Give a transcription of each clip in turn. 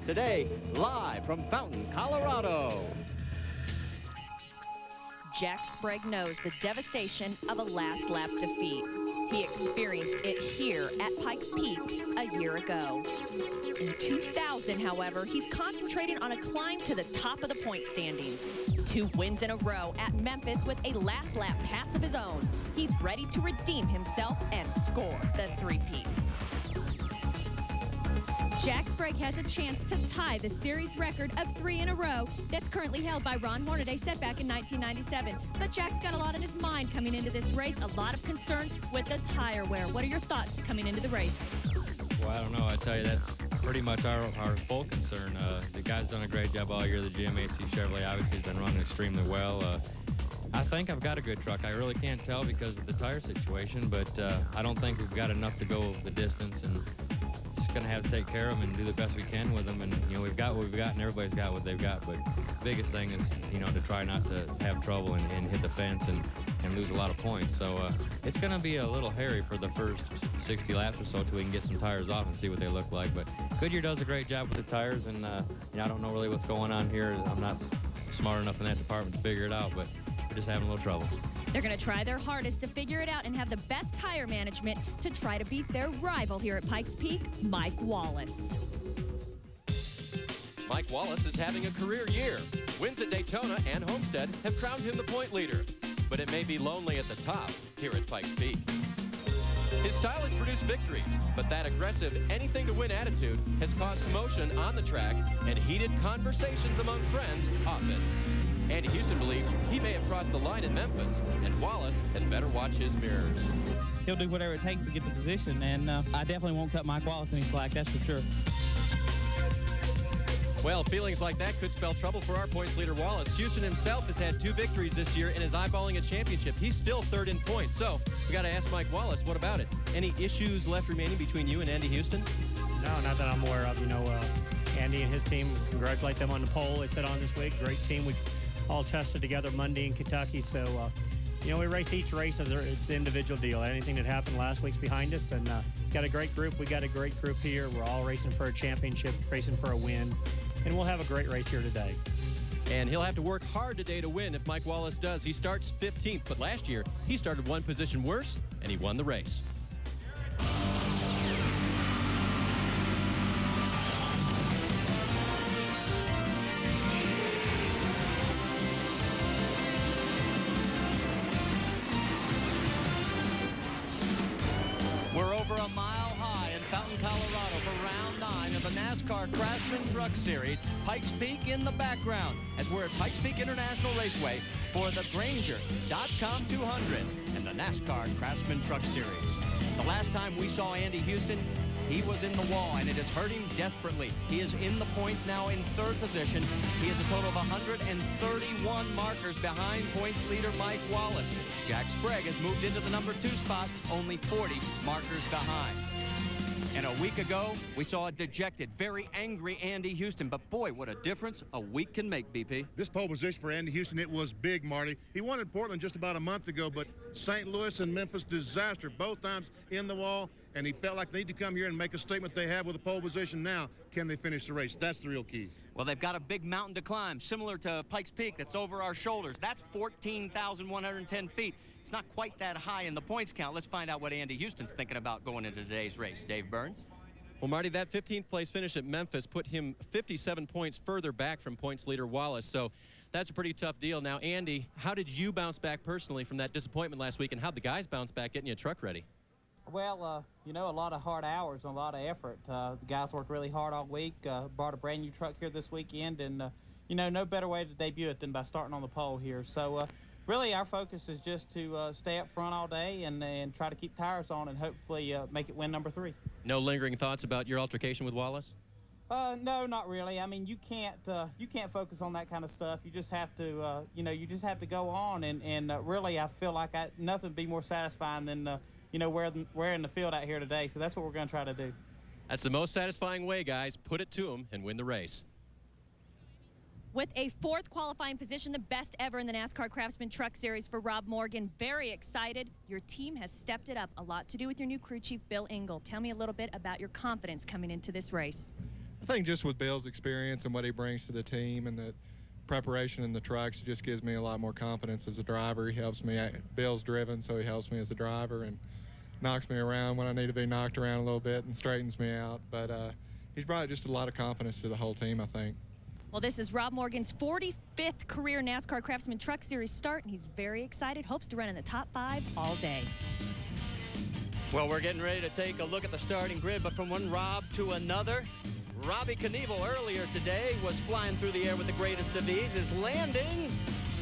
today, live from Fountain, Colorado. Jack Sprague knows the devastation of a last lap defeat. He experienced it here at Pikes Peak a year ago. In 2000, however, he's concentrating on a climb to the top of the point standings. 2 wins in a row at Memphis with a last lap pass of his own. He's ready to redeem himself and score the three-peat. Jack Sprague has a chance to tie the series record of 3 in a row that's currently held by Ron Hornaday, set back in 1997. But Jack's got a lot on his mind coming into this race, a lot of concern with the tire wear. What are your thoughts coming into the race? Well, I don't know. I tell you, that's pretty much our full concern. The guy's done a great job all year. The GMAC Chevrolet obviously has been running extremely well. I think I've got a good truck. I really can't tell because of the tire situation, but I don't think we've got enough to go the distance, and just going to have to take care of them and do the best we can with them. And, you know, we've got what we've got, and everybody's got what they've got. But the biggest thing is, you know, to try not to have trouble and hit the fence and lose a lot of points. So it's going to be a little hairy for the first 60 laps or so until we can get some tires off and see what they look like. But Goodyear does a great job with the tires, and you know, I don't know really what's going on here. I'm not smart enough in that department to figure it out, but we're just having a little trouble. They're going to try their hardest to figure it out and have the best tire management to try to beat their rival here at Pikes Peak, Mike Wallace. Mike Wallace is having a career year. Wins at Daytona and Homestead have crowned him the point leader. But it may be lonely at the top here at Pikes Peak. His style has produced victories, but that aggressive, anything-to-win attitude has caused commotion on the track and heated conversations among friends often. Andy Houston believes he may have crossed the line at Memphis, and Wallace had better watch his mirrors. He'll do whatever it takes to get the position, and I definitely won't cut Mike Wallace any slack, that's for sure. Well, feelings like that could spell trouble for our points leader, Wallace. Houston himself has had 2 victories this year and is eyeballing a championship. He's still 3rd in points. So we got to ask Mike Wallace, what about it? Any issues left remaining between you and Andy Houston? No, not that I'm aware of. You know, Andy and his team, congratulate them on the pole they set on this week. Great team. We all tested together Monday in Kentucky. So, you know, we race each race as it's an individual deal. Anything that happened last week's behind us, and it's got a great group. We got a great group here. We're all racing for a championship, racing for a win. And we'll have a great race here today. And he'll have to work hard today to win if Mike Wallace does. He starts 15th, but last year he started 1 position worse, and he won the race. We're over a mile high in Fountain, Colorado for round 9 of the Nascar Craftsman Truck Series. Pikes Peak in the background as we're at Pikes Peak International Raceway for the Granger.com 200 and the Nascar Craftsman Truck Series. The last time we saw Andy Houston, he was in the wall, and it has hurt him desperately. He is in the points now in 3rd position. He has a total of 131 markers behind points leader Mike Wallace. Jack Sprague has moved into the number 2 spot, only 40 markers behind. And a week ago, we saw a dejected, very angry Andy Houston. But boy, what a difference a week can make, BP. This pole position for Andy Houston, it was big, Marty. He won in Portland just about a month ago, but St. Louis and Memphis, disaster. Both times in the wall, and he felt like they need to come here and make a statement they have with a pole position now. Can they finish the race? That's the real key. Well, they've got a big mountain to climb, similar to Pikes Peak, that's over our shoulders. That's 14,110 feet. It's not quite that high in the points count. Let's find out what Andy Houston's thinking about going into today's race. Dave Burns? Well, Marty, that 15th place finish at Memphis put him 57 points further back from points leader Wallace. So that's a pretty tough deal. Now, Andy, how did you bounce back personally from that disappointment last week, and how'd the guys bounce back getting your truck ready? Well, you know, a lot of hard hours and a lot of effort. The guys worked really hard all week, brought a brand new truck here this weekend, and, you know, no better way to debut it than by starting on the pole here. So, really, our focus is just to stay up front all day and try to keep tires on and hopefully make it win number 3. No lingering thoughts about your altercation with Wallace? No, not really. I mean, you can't focus on that kind of stuff. You just have to, you know, you just have to go on. And really, I feel like nothing would be more satisfying than, you know, wearing the field out here today. So that's what we're going to try to do. That's the most satisfying way, guys. Put it to them and win the race. With a 4th qualifying position, the best ever in the NASCAR Craftsman Truck Series for Rob Morgan. Very excited. Your team has stepped it up. A lot to do with your new crew chief, Bill Engel. Tell me a little bit about your confidence coming into this race. I think just with Bill's experience and what he brings to the team and the preparation in the trucks, it just gives me a lot more confidence as a driver. He helps me. Bill's driven, so he helps me as a driver and knocks me around when I need to be knocked around a little bit and straightens me out. But he's brought just a lot of confidence to the whole team, I think. Well, this is Rob Morgan's 45th career NASCAR Craftsman Truck Series start, and he's very excited, hopes to run in the top 5 all day. Well, we're getting ready to take a look at the starting grid, but from one Rob to another, Robbie Knievel earlier today was flying through the air with the greatest of ease. His landing,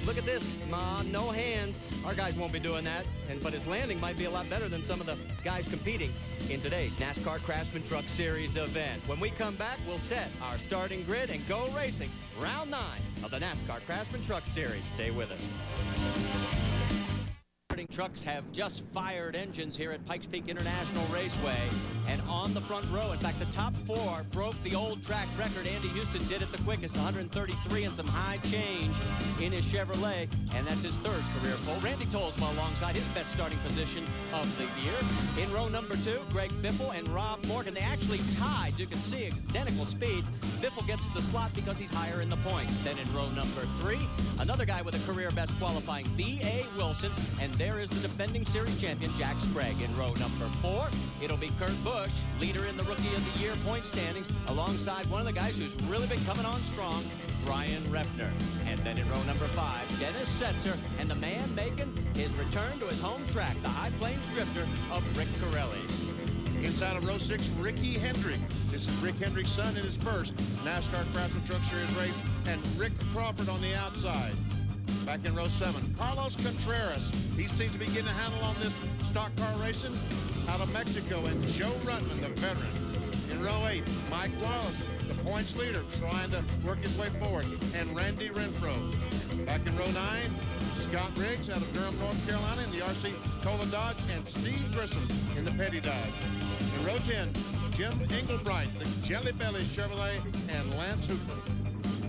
look at this, no hands. Our guys won't be doing that, but his landing might be a lot better than some of the guys competing in today's NASCAR Craftsman Truck Series event. When we come back, we'll set our starting grid and go racing. Round 9 of the NASCAR Craftsman Truck Series. Stay with us. Trucks have just fired engines here at Pikes Peak International Raceway, and on the front row, in fact, the top 4 broke the old track record. Andy Houston did it the quickest, 133 and some high change in his Chevrolet, and that's his 3rd career pole. Randy Tolsma alongside his best starting position of the year. In row number 2, Greg Biffle and Rob Morgan. They actually tied. You can see identical speeds. Biffle gets the slot because he's higher in the points. Then in row number 3, another guy with a career best qualifying, B.A. Wilson, and there is the defending series champion, Jack Sprague. In row number 4, it'll be Kurt Busch, leader in the Rookie of the Year point standings, alongside one of the guys who's really been coming on strong, Brian Refner. And then in row number 5, Dennis Setzer, and the man making his return to his home track, the High Plains drifter of Rick Corelli. Inside of row 6, Ricky Hendrick. This is Rick Hendrick's son in his first NASCAR Craftsman Truck Series race, and Rick Crawford on the outside. Back in row 7, Carlos Contreras. He seems to be getting a handle on this stock car racing out of Mexico. And Joe Rutman, the veteran. In row 8, Mike Wallace, the points leader, trying to work his way forward. And Randy Renfro. Back in row 9, Scott Riggs out of Durham, North Carolina in the RC Cola Dodge. And Steve Grissom in the Petty Dodge. In row 10, Jim Engelbright, the Jelly Belly Chevrolet, and Lance Hooper.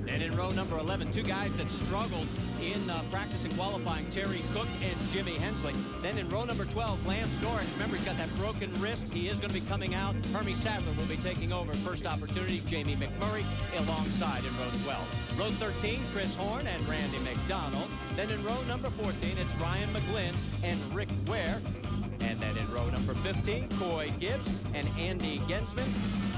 And in row number 11, 2 guys that struggled in practice and qualifying, Terry Cook and Jimmy Hensley. Then in row number 12, Lance Norris. Remember, he's got that broken wrist. He is going to be coming out. Hermie Sadler will be taking over. First opportunity, Jamie McMurray alongside in row 12. Row 13, Chris Horn and Randy McDonald. Then in row number 14, it's Ryan McGlynn and Rick Ware. And then in row number 15, Coy Gibbs and Andy Gensman.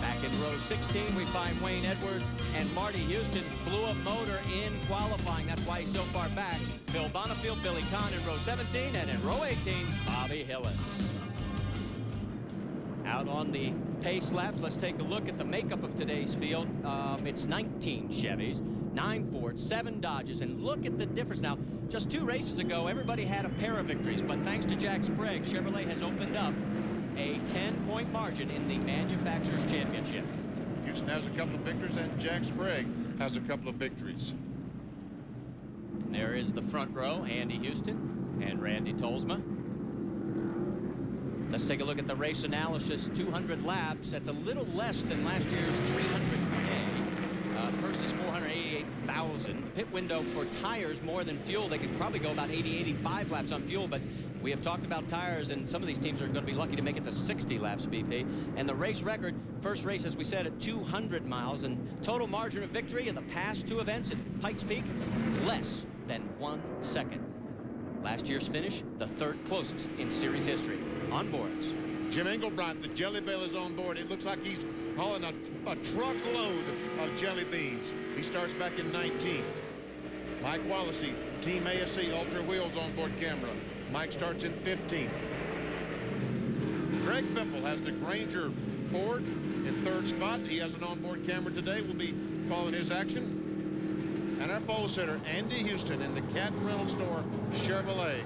Back in row 16, we find Wayne Edwards and Marty Houston. Blew a motor in qualifying. That's why he's so far back. Bill Bonifield, Billy Kahn in row 17. And in row 18, Bobby Hillis. Out on the pace laps, let's take a look at the makeup of today's field. It's 19 Chevys, 9 Fords, 7 Dodges, and look at the difference. Now, just 2 races ago, everybody had a pair of victories, but thanks to Jack Sprague, Chevrolet has opened up a 10-point margin in the Manufacturers Championship. Houston has a couple of victories, and Jack Sprague has a couple of victories. And there is the front row, Andy Houston and Randy Tolsma. Let's take a look at the race analysis. 200 laps. That's a little less than last year's 300K. Versus 488,000. The pit window for tires more than fuel. They could probably go about 80, 85 laps on fuel, but we have talked about tires, and some of these teams are going to be lucky to make it to 60 laps, BP. And the race record, first race, as we said, at 200 miles, and total margin of victory in the past 2 events at Pikes Peak, less than 1 second. Last year's finish, the 3rd closest in series history. On boards. Jim Engelbright, the Jelly Bell, is on board. It looks like he's hauling a truckload of jelly beans. He starts back in 19th. Mike Wallace, Team ASC Ultra Wheels on board camera. Mike starts in 15th. Greg Biffle has the Granger Ford in 3rd spot. He has an onboard camera today. We'll be following his action. And our pole sitter, Andy Houston, in the Cat Rental Store Chevrolet.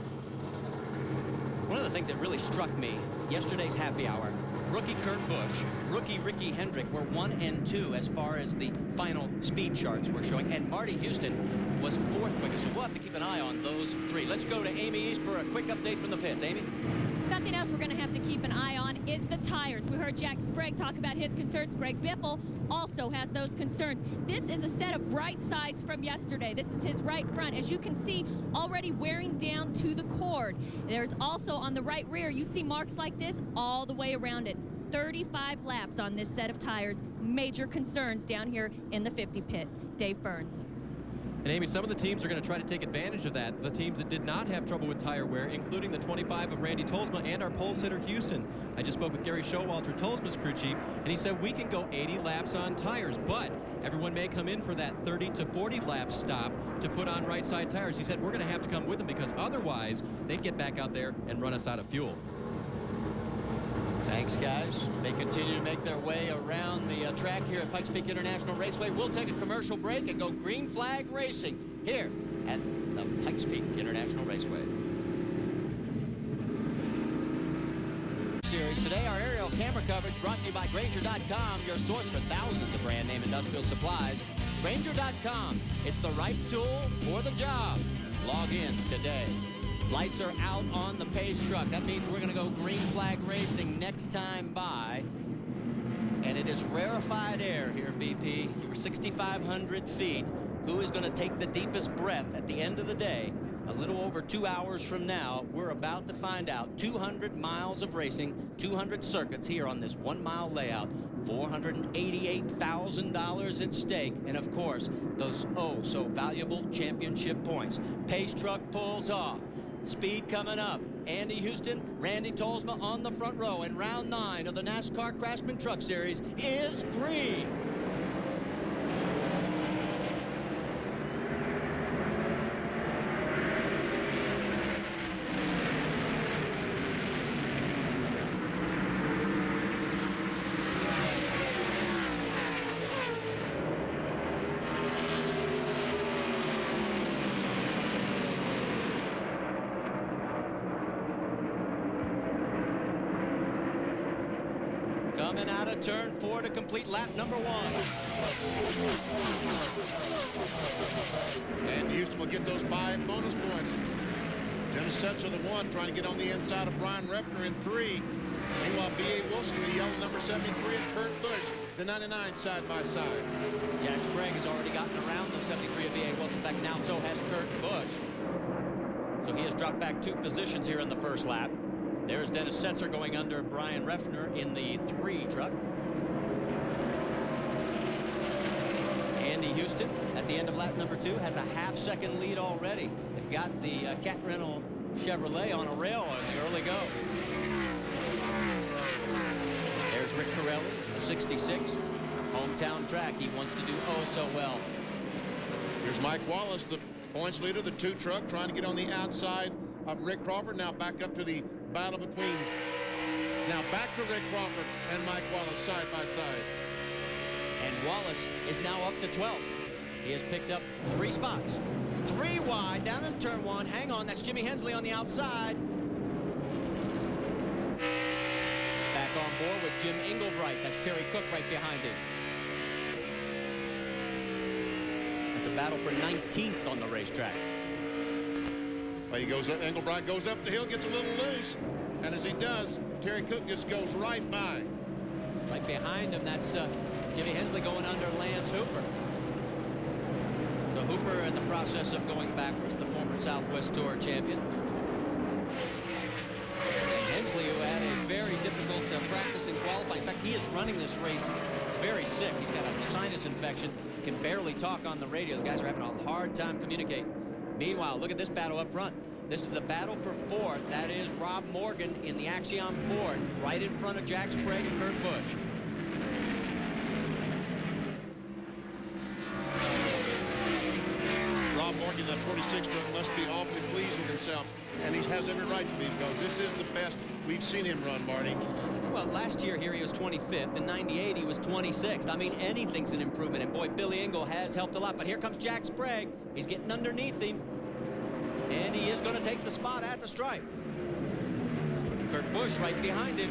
One of the things that really struck me, yesterday's happy hour, rookie Kurt Busch, rookie Ricky Hendrick were 1 and 2 as far as the final speed charts were showing, and Marty Houston was 4th quickest, so we'll have to keep an eye on those 3. Let's go to Amy East for a quick update from the pits. Amy? Something else we're going to have to keep an eye on is the tires. We heard Jack Sprague talk about his concerns. Greg Biffle also has those concerns. This is a set of right sides from yesterday. This is his right front. As you can see, already wearing down to the cord. There's also on the right rear, you see marks like this all the way around it. 35 laps on this set of tires, major concerns down here in the 50 pit. Dave Burns. And Amy, some of the teams are going to try to take advantage of that. The teams that did not have trouble with tire wear, including the 25 of Randy Tolsma and our pole sitter Houston. I just spoke with Gary Showalter, Tolsma's crew chief, and he said we can go 80 laps on tires, but everyone may come in for that 30 to 40 lap stop to put on right side tires. He said we're going to have to come with them because otherwise they'd get back out there and run us out of fuel. Thanks, guys. They continue to make their way around the track here at Pikes Peak International Raceway. We'll take a commercial break and go green flag racing here at the Pikes Peak International Raceway. Series today, our aerial camera coverage brought to you by Grainger.com, your source for thousands of brand name industrial supplies. Grainger.com, it's the right tool for the job. Log in today. Lights are out on the pace truck. That means we're going to go green flag racing next time by. And it is rarefied air here, BP. You're 6,500 feet. Who is going to take the deepest breath at the end of the day? A little over 2 hours from now, we're about to find out. 200 miles of racing, 200 circuits here on this 1 mile layout. $488,000 at stake. And of course, those oh so valuable championship points. Pace truck pulls off. Speed coming up. Andy Houston, Randy Tolsma on the front row. And round 9 of the NASCAR Craftsman Truck Series is green. Coming out of turn 4 to complete lap number 1. And Houston will get those 5 bonus points. Dennis Setzer, the 1, trying to get on the inside of Brian Refner in 3. Meanwhile, B.A. Wilson, the yellow number 73, and Kurt Busch, the 99, side by side. Jack Sprague has already gotten around the 73 of B.A. Wilson. In fact, now so has Kurt Busch. So he has dropped back 2 positions here in the first lap. There's Dennis Setzer going under Brian Refner in the 3 truck. Andy Houston at the end of lap number 2 has a half-second lead already. They've got the Cat Rental Chevrolet on a rail in the early go. There's Rick Corelli, a 66. Hometown track he wants to do oh so well. Here's Mike Wallace, the points leader, the 2 truck, trying to get on the outside of Rick Crawford. Now back up to the battle between, now back to Rick Crawford and Mike Wallace side by side. And Wallace is now up to 12th. He has picked up 3 spots. 3 wide down in turn 1. Hang on, that's Jimmy Hensley on the outside. Back on board with Jim Englebright. That's Terry Cook right behind him. It's a battle for 19th on the racetrack. Well, he goes up, Englebright goes up the hill, gets a little loose, and as he does, Terry Cook just goes right by. Right behind him, that's Jimmy Hensley going under Lance Hooper. So Hooper in the process of going backwards, the former Southwest Tour champion. And Hensley, who had a very difficult practice in qualifying. In fact, he is running this race very sick. He's got a sinus infection, can barely talk on the radio. The guys are having a hard time communicating. Meanwhile, look at this battle up front. This is the battle for 4th. That is Rob Morgan in the Axiom Ford, right in front of Jack Sprague and Kurt Busch. Rob Morgan, that 46 truck, must be awfully pleased with himself, and he has every right to be because this is the best we've seen him run, Marty. Well, last year here he was 25th. In 98 he was 26th. I mean, anything's an improvement. And boy, Billy Engel has helped a lot. But here comes Jack Sprague. He's getting underneath him. And he is going to take the spot at the stripe. Kurt Busch right behind him.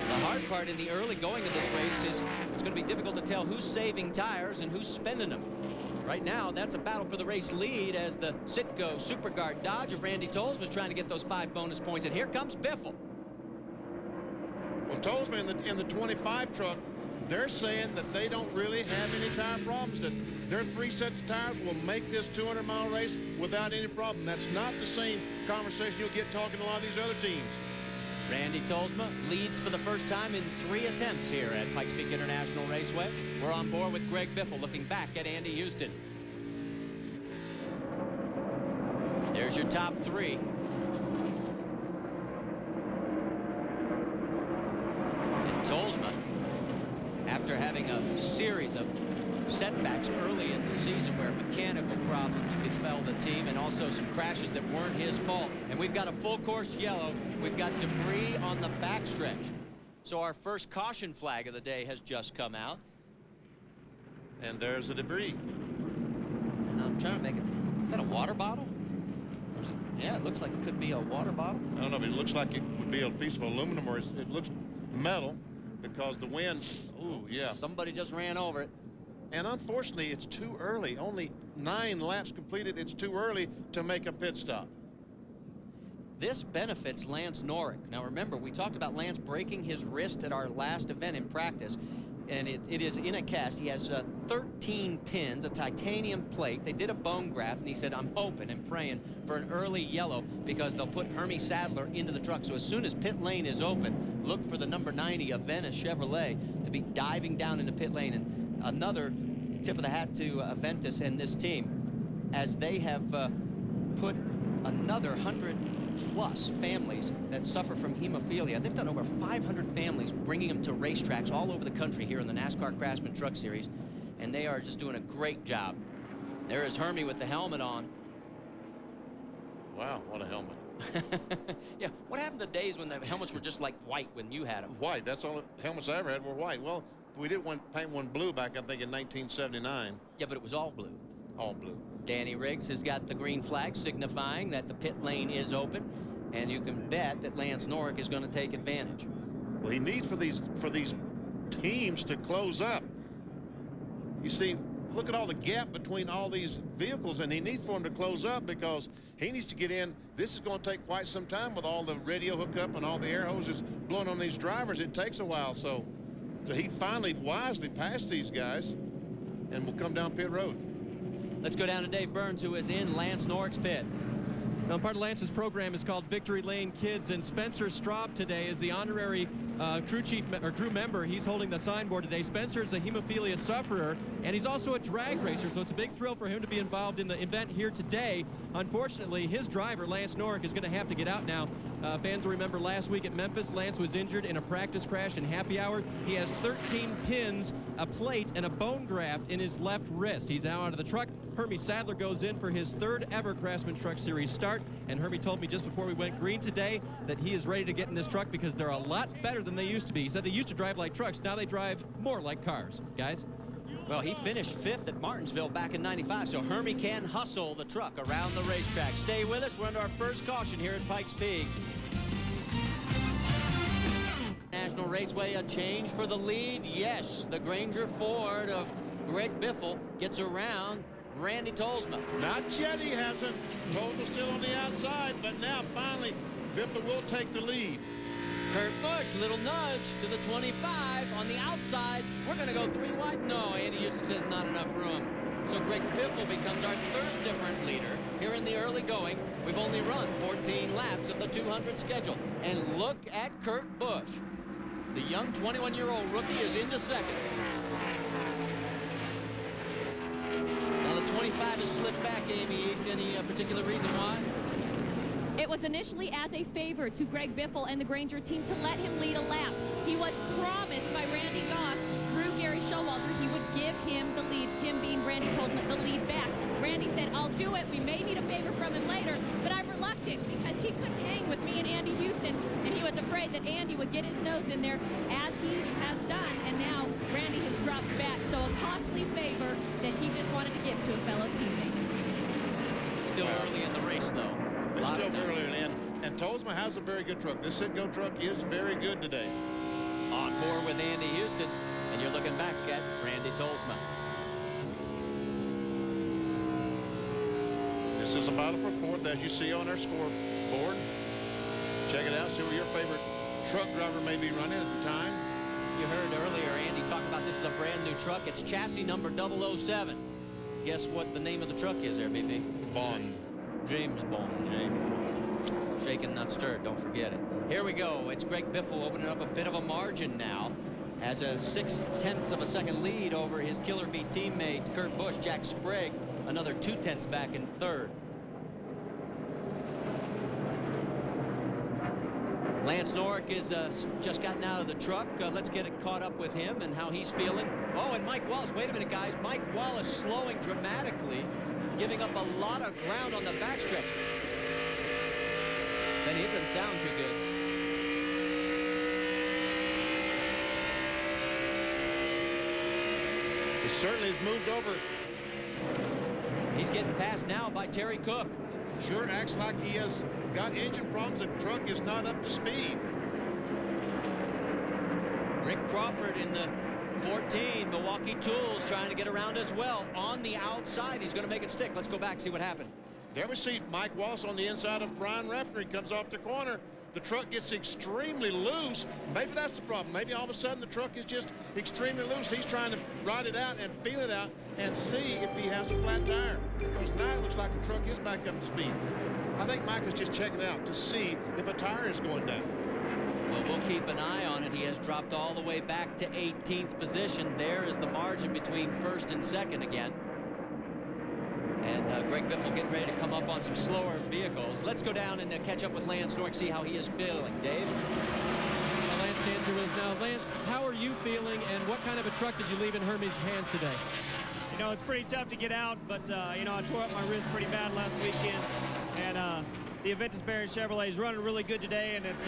The hard part in the early going of this race is it's going to be difficult to tell who's saving tires and who's spending them. Right now, that's a battle for the race lead as the Citgo Superguard Dodge of Randy Tolles was trying to get those 5 bonus points. And here comes Biffle. Well, Tolles in the 25 truck, they're saying that they don't really have any tire problems, that their 3 sets of tires will make this 200-mile race without any problem. That's not the same conversation you'll get talking to a lot of these other teams. Randy Tolsma leads for the first time in 3 attempts here at Pikes Peak International Raceway. We're on board with Greg Biffle looking back at Andy Houston. There's your top 3. And Tolsma, after having a series of setbacks early in the season where mechanical problems befell the team and also some crashes that weren't his fault. And we've got a full course yellow. We've got debris on the backstretch. So our first caution flag of the day has just come out. And there's the debris. And I'm trying to make it, is that a water bottle? Or is it, yeah, it looks like it could be a water bottle. I don't know, but it looks like it would be a piece of aluminum, or it looks metal because the wind, ooh, yeah. Somebody just ran over it. And unfortunately, it's too early. Only 9 laps completed. It's too early to make a pit stop. This benefits Lance Norrick. Now remember, we talked about Lance breaking his wrist at our last event in practice, and it is in a cast. He has 13 pins, a titanium plate. They did a bone graft, and he said, I'm hoping and praying for an early yellow because they'll put Hermie Sadler into the truck. So as soon as pit lane is open, look for the number 90 of Venice Chevrolet to be diving down into pit lane. And another tip of the hat to Aventus and this team, as they have put another 100+ families that suffer from hemophilia. They've done over 500 families, bringing them to racetracks all over the country here in the NASCAR Craftsman Truck Series, and they are just doing a great job. There is Hermie with the helmet on. Wow, what a helmet. Yeah, what happened to days when the helmets were just like white when you had them? White, that's all the helmets I ever had were white. Well, we did paint one blue back, I think, in 1979. Yeah, but it was all blue. All blue. Danny Riggs has got the green flag signifying that the pit lane is open, and you can bet that Lance Norrick is going to take advantage. Well, he needs for these teams to close up. You see, look at all the gap between all these vehicles, and he needs for them to close up because he needs to get in. This is going to take quite some time with all the radio hookup and all the air hoses blowing on these drivers. It takes a while, so he finally wisely passed these guys and will come down pit road. Let's go down to Dave Burns, who is in Lance Norrick's pit. Now, part of Lance's program is called Victory Lane Kids, and Spencer Straub today is the honorary crew member. He's holding the signboard today. Spencer is a hemophilia sufferer, and he's also a drag racer, so it's a big thrill for him to be involved in the event here today. Unfortunately, his driver, Lance Norrick, is going to have to get out now. Fans will remember last week at Memphis, Lance was injured in a practice crash in happy hour. He has 13 pins, a plate, and a bone graft in his left wrist. He's now out of the truck. Hermie Sadler goes in for his 3rd ever Craftsman Truck Series start, and Hermie told me just before we went green today that he is ready to get in this truck because they're a lot better than they used to be. He said they used to drive like trucks, now they drive more like cars. Guys? Well, he finished 5th at Martinsville back in '95, so Hermie can hustle the truck around the racetrack. Stay with us. We're under our first caution here at Pikes Peak. National Raceway, a change for the lead. Yes, the Granger Ford of Greg Biffle gets around Randy Tolsma. Not yet, he hasn't. Tolsma's still on the outside, but now finally Biffle will take the lead. Kurt Busch, little nudge to the 25 on the outside. We're going to go 3 wide. No, Andy Houston says not enough room. So Greg Biffle becomes our 3rd different leader here in the early going. We've only run 14 laps of the 200 schedule. And look at Kurt Busch. The young 21-year-old rookie is into 2nd. Now the 25 has slipped back, Amy East. Any particular reason why? It was initially as a favor to Greg Biffle and the Granger team to let him lead a lap. He was promised by Randy Goss through Gary Showalter he would give him the lead, him being Randy Tolsma, the lead back. Randy said, I'll do it. We may need a favor from him later, but I'm reluctant because he couldn't hang with me and Andy Houston, and he was afraid that Andy would get his nose in there as he has done, and now Randy has dropped back. So a costly favor that he just wanted to give to a fellow teammate. Still early in the race, though. It's still early in, and Tolsma has a very good truck. This sit-go truck is very good today. On board with Andy Houston, and you're looking back at Randy Tolsma. This is a battle for 4th, as you see on our scoreboard. Check it out, see where your favorite truck driver may be running at the time. You heard earlier Andy talk about this is a brand new truck. It's chassis number 007. Guess what the name of the truck is there, BP? Bond. James Bond. James. Shaken, not stirred, don't forget it. Here we go. It's Greg Biffle opening up a bit of a margin now. Has a 0.6 of a second lead over his Killer Bee teammate, Kurt Busch. Jack Sprague, another 0.2 back in third. Lance Norrick is just gotten out of the truck. Let's get it caught up with him and how he's feeling. Oh, and Mike Wallace. Wait a minute, guys. Mike Wallace slowing dramatically, giving up a lot of ground on the backstretch. Benny, it doesn't sound too good. He certainly has moved over. He's getting passed now by Terry Cook. Sure acts like he has got engine problems. The truck is not up to speed. Rick Crawford in the 14, Milwaukee Tools trying to get around as well. On the outside, he's going to make it stick. Let's go back, see what happened. There we see Mike Wallace on the inside of Brian Rafner. He comes off the corner. The truck gets extremely loose. Maybe that's the problem. Maybe all of a sudden the truck is just extremely loose. He's trying to ride it out and feel it out and see if he has a flat tire. Because now it looks like the truck is back up to speed. I think Mike is just checking it out to see if a tire is going down. Well, we'll keep an eye on it. He has dropped all the way back to 18th position. There is the margin between first and second again. And Greg Biffle getting ready to come up on some slower vehicles. Let's go down and catch up with Lance Norrick, see how he is feeling. Dave? Well, Lance stands here with us now. Lance, how are you feeling, and what kind of a truck did you leave in Hermie's hands today? You know, it's pretty tough to get out, but, you know, I tore up my wrist pretty bad last weekend. And the Aventus Barron Chevrolet is running really good today, and it's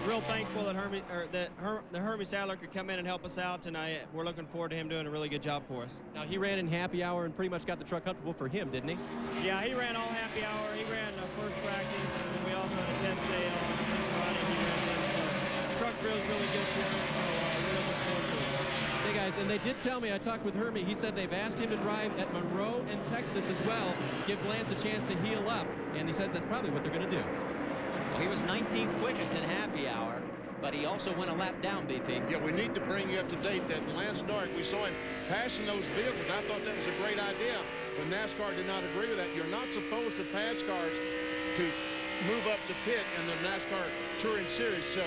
real thankful that the Hermie Sadler could come in and help us out, and we're looking forward to him doing a really good job for us. Now, he ran in happy hour and pretty much got the truck comfortable for him, didn't he? Yeah, he ran all happy hour. He ran first practice, and we also had a test day on Friday. He ran in, so the truck feels really good for him, so we're looking forward to it. Hey, guys, and they did tell me, I talked with Hermie, he said they've asked him to drive at Monroe and Texas as well, give Lance a chance to heal up, and he says that's probably what they're going to do. Well, he was 19th quickest in happy hour, but he also went a lap down, BP. Yeah, we need to bring you up to date that Lance Norrick, we saw him passing those vehicles. I thought that was a great idea, but NASCAR did not agree with that. You're not supposed to pass cars to move up to pit in the NASCAR Touring Series, so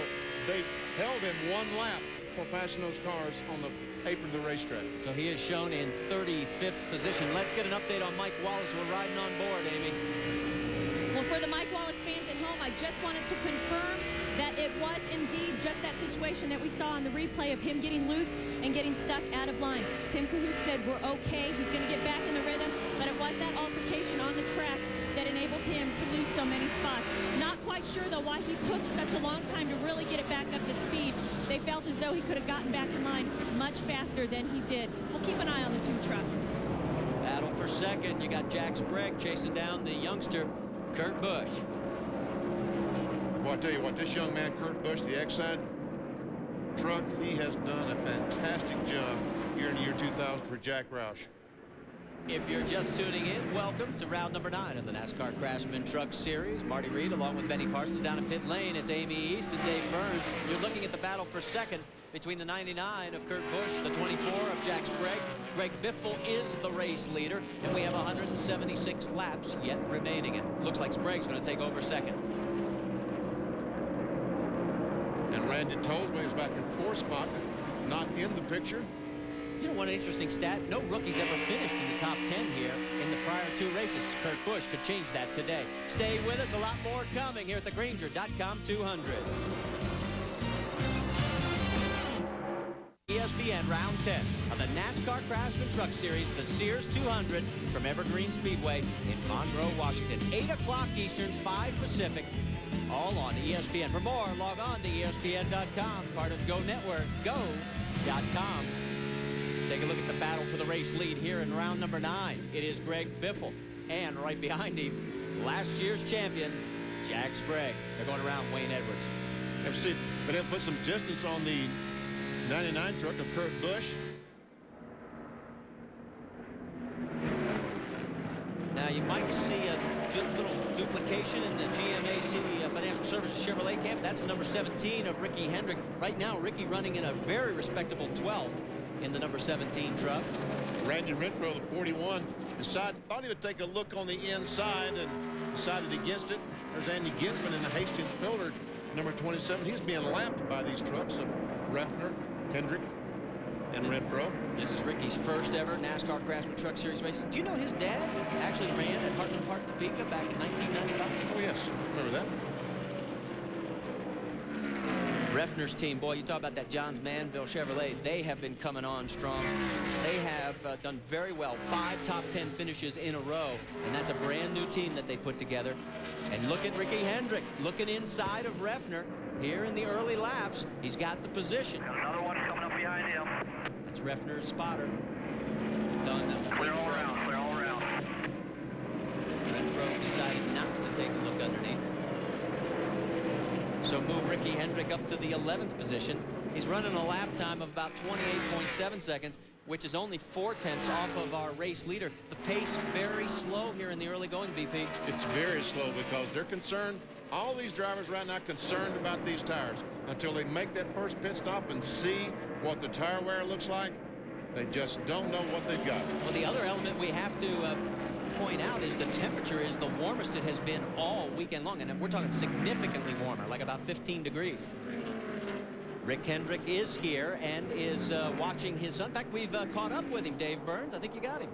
they held him one lap for passing those cars on the apron of the racetrack. So he is shown in 35th position. Let's get an update on Mike Wallace. We're riding on board, Amy. Well, for the Mike Wallace fans at home, I just wanted to confirm that it was indeed just that situation that we saw on the replay of him getting loose and getting stuck out of line. Tim Cahoot said we're okay. He's going to get back in the rhythm, but it was that altercation on the track that enabled him to lose so many spots. Not quite sure, though, why he took such a long time to really get it back up to speed. They felt as though he could have gotten back in line much faster than he did. We'll keep an eye on the 2 truck. Battle for second. You got Jack Sprague chasing down the youngster, Kurt Busch. Well, I tell you what, this young man, Kurt Busch, the Exide truck, he has done a fantastic job here in the year 2000 for Jack Roush. If you're just tuning in, welcome to round number 9 of the NASCAR Craftsman Truck Series. Marty Reed along with Benny Parsons down at pit lane. It's Amy East and Dave Burns. You're looking at the battle for second between the 99 of Kurt Busch, the 24 of Jack Sprague. Greg Biffle is the race leader, and we have 176 laps yet remaining. It looks like Sprague's going to take over second. And Randy Tolsma is back in 4th spot, not in the picture. You know, one interesting stat, no rookies ever finished in the top 10 here in the prior 2 races. Kurt Busch could change that today. Stay with us, a lot more coming here at the Grainger.com 200. ESPN Round 10 of the NASCAR Craftsman Truck Series, the Sears 200 from Evergreen Speedway in Monroe, Washington. 8 o'clock Eastern, 5 Pacific, all on ESPN. For more, log on to ESPN.com, part of Go Network, go.com. Take a look at the battle for the race lead here in round number 9. It is Greg Biffle, and right behind him, last year's champion, Jack Sprague. They're going around Wayne Edwards. Let's see, but they'll put some distance on the 99 truck of Kurt Busch. Now you might see a little duplication in the GMAC Financial Services Chevrolet camp. That's number 17 of Ricky Hendrick. Right now, Ricky running in a very respectable 12th in the number 17 truck. Randy Renfro, the 41, thought he would take a look on the inside and decided against it. There's Andy Ginsman in the Hastings filter, number 27. He's being lapped by these trucks of Refner, Hendrick, and Renfro. This is Ricky's first ever NASCAR Craftsman Truck Series race. Do you know his dad actually ran at Hartland Park, Topeka back in 1995? Oh, yes. Remember that. Refner's team, boy, you talk about that Johns Manville Chevrolet. They have been coming on strong. They have done very well. 5 top 10 finishes in a row, and that's a brand new team that they put together. And look at Ricky Hendrick looking inside of Refner here in the early laps. He's got the position. Another one coming up behind him. That's Refner's spotter. Done that. Clear all around, clear all around. Renfro decided not to take a look underneath. So move Ricky Hendrick up to the 11th position. He's running a lap time of about 28.7 seconds, which is only 4/10 off of our race leader. The pace very slow here in the early going, BP. It's very slow because they're concerned. All these drivers right now concerned about these tires. Until they make that first pit stop and see what the tire wear looks like, they just don't know what they've got. Well, the other element we have to point out is the temperature is the warmest it has been all weekend long, and we're talking significantly warmer, like about 15 degrees. Rick Hendrick is here and is watching his son. In fact, we've caught up with him, Dave Burns. I think you got him.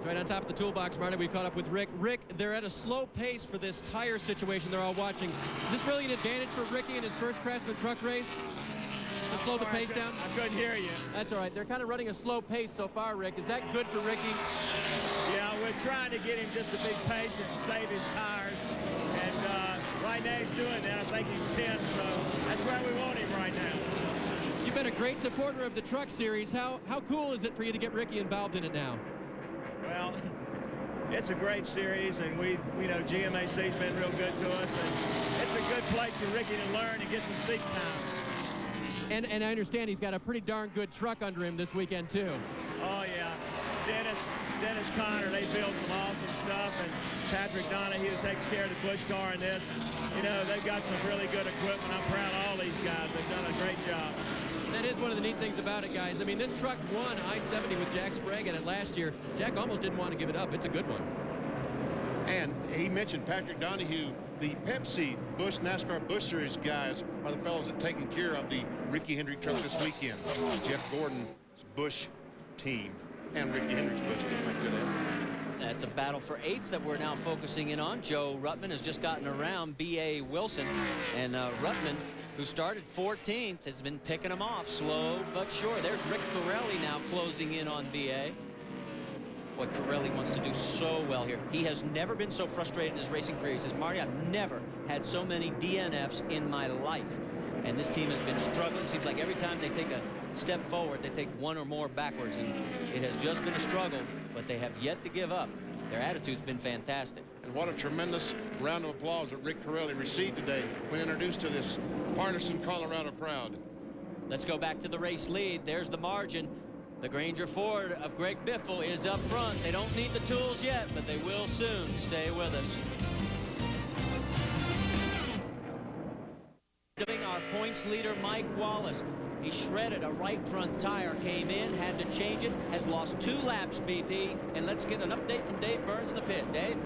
Right on top of the toolbox, Marty, we caught up with Rick. Rick, they're at a slow pace for this tire situation they're all watching. Is this really an advantage for Ricky in his first Craftsman truck race? To slow the pace down? I couldn't hear you. That's all right. They're kind of running a slow pace so far, Rick. Is that good for Ricky? Yeah, we're trying to get him just to be patient and save his tires. And right now he's doing that. I think he's 10, so that's where we want him right now. You've been a great supporter of the truck series. How cool is it for you to get Ricky involved in it now? Well, it's a great series, and we know GMAC's been real good to us, and it's a good place for Ricky to learn and get some seat time. And I understand he's got a pretty darn good truck under him this weekend, too. Oh, yeah. Dennis Connor, they build some awesome stuff, and Patrick Donahue takes care of the Busch car in this. You know, they've got some really good equipment. I'm proud of all these guys. They've done a great job. That is one of the neat things about it, guys. I mean, this truck won I-70 with Jack Sprague in it last year. Jack almost didn't want to give it up. It's a good one. And he mentioned Patrick Donahue. The Pepsi Busch NASCAR Busch Series guys are the fellows that are taking care of the Ricky Hendrick trucks this weekend. Jeff Gordon's Busch team and Ricky Hendrick's Busch team. That's a battle for 8th that we're now focusing in on. Joe Ruttman has just gotten around B.A. Wilson, and Ruttman, who started 14th, has been picking them off slow but sure. There's Rick Corelli now closing in on B.A. Boy, Corelli wants to do so well here. He has never been so frustrated in his racing career. He says, Marty, I've never had so many DNFs in my life. And this team has been struggling. It seems like every time they take a step forward, they take one or more backwards. And it has just been a struggle, but they have yet to give up. Their attitude's been fantastic. And what a tremendous round of applause that Rick Corelli received today when introduced to this partisan Colorado crowd. Let's go back to the race lead. There's the margin. The Granger Ford of Greg Biffle is up front. They don't need the tools yet, but they will soon. Stay with us. Our points leader, Mike Wallace. He shredded a right front tire, came in, had to change it, has lost 2 laps, BP. And let's get an update from Dave Burns in the pit. Dave?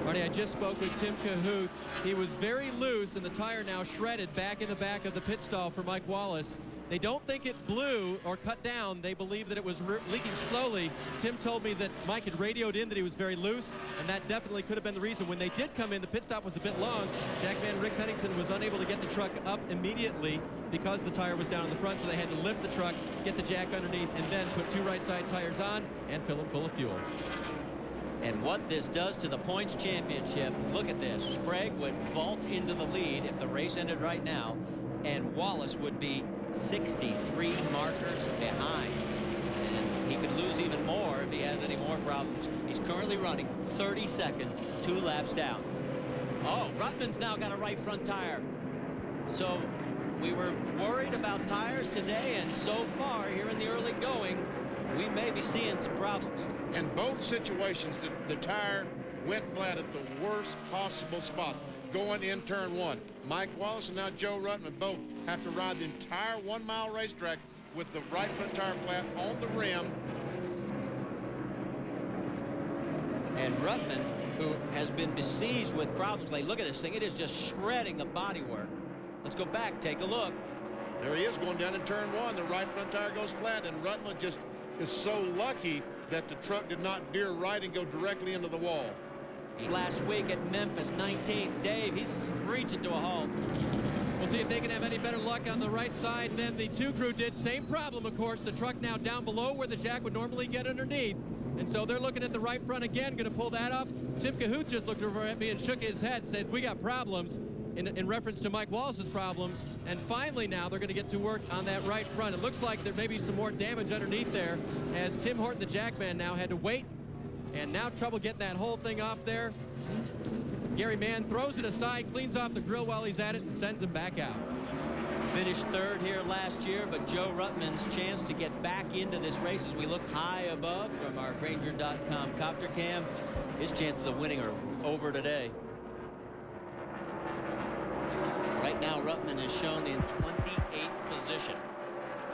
Marty, I just spoke with Tim Cahoot. He was very loose, and the tire now shredded back in the back of the pit stall for Mike Wallace. They don't think it blew or cut down. They believe that it was leaking slowly. Tim told me that Mike had radioed in that he was very loose, and that definitely could have been the reason. When they did come in, the pit stop was a bit long. Jackman Rick Pennington was unable to get the truck up immediately because the tire was down in the front, so they had to lift the truck, get the jack underneath, and then put 2 right side tires on and fill it full of fuel. And what this does to the points championship, look at this. Sprague would vault into the lead if the race ended right now, and Wallace would be 63 markers behind. And he could lose even more if he has any more problems. He's currently running 32nd, 2 laps down. Oh, Ruttman's now got a right front tire. So we were worried about tires today, and so far here in the early going, we may be seeing some problems. In both situations, the tire went flat at the worst possible spot going in turn 1. Mike Wallace and now Joe Ruttman both have to ride the entire 1 mile racetrack with the right front tire flat on the rim. And Ruttman, who has been besieged with problems lately, look at this thing. It is just shredding the bodywork. Let's go back, take a look. There he is going down in turn 1. The right front tire goes flat, and Ruttman just is so lucky that the truck did not veer right and go directly into the wall. Last week at Memphis, 19th. Dave, he's screeching to a halt. We'll see if they can have any better luck on the right side than the 2 crew did. Same problem, of course. The truck now down below where the jack would normally get underneath. And so they're looking at the right front again, going to pull that up. Tim Cahoot just looked over at me and shook his head, said, we got problems, in reference to Mike Wallace's problems. And finally now they're going to get to work on that right front. It looks like there may be some more damage underneath there, as Tim Horton, the jackman, now had to wait. And now trouble getting that whole thing off there. Gary Mann throws it aside, cleans off the grill while he's at it, and sends him back out. Finished 3rd here last year, but Joe Ruttman's chance to get back into this race as we look high above from our Granger.com copter cam, his chances of winning are over today. Right now, Ruttman is shown in 28th position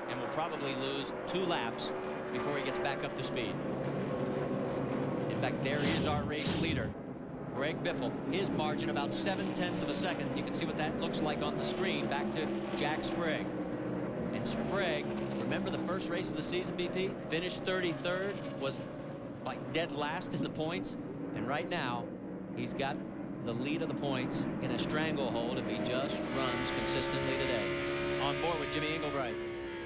and will probably lose 2 laps before he gets back up to speed. In fact, there is our race leader, Greg Biffle. His margin about 0.7 of a second. You can see what that looks like on the screen. Back to Jack Sprague. And Sprague, remember the first race of the season, BP? Finished 33rd, was like dead last in the points. And right now, he's got the lead of the points in a stranglehold if he just runs consistently today. On board with Jimmy Englebright.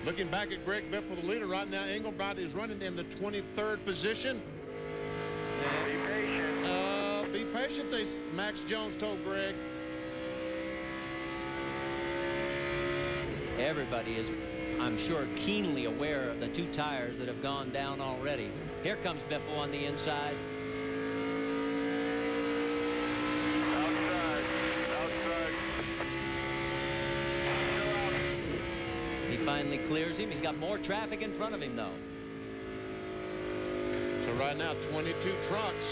Looking back at Greg Biffle, the leader right now, Englebright is running in the 23rd position. Be patient. Be patient, Max Jones told Greg. Everybody is, I'm sure, keenly aware of the 2 tires that have gone down already. Here comes Biffle on the inside. He finally clears him. He's got more traffic in front of him, though. So right now, 22 trucks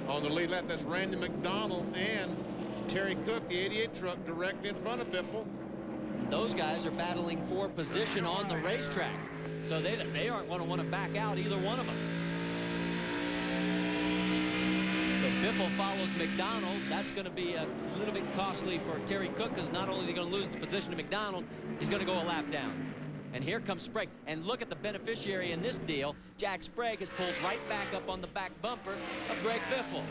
on the lead lap. That's Randy McDonald and Terry Cook, the 88 truck, directly in front of Biffle. Those guys are battling for position on the racetrack, so they aren't going to want to back out, either one of them. So Biffle follows McDonald. That's going to be a little bit costly for Terry Cook, because not only is he going to lose the position to McDonald, he's going to go a lap down. And here comes Sprague. And look at the beneficiary in this deal. Jack Sprague is pulled right back up on the back bumper of Greg Biffle.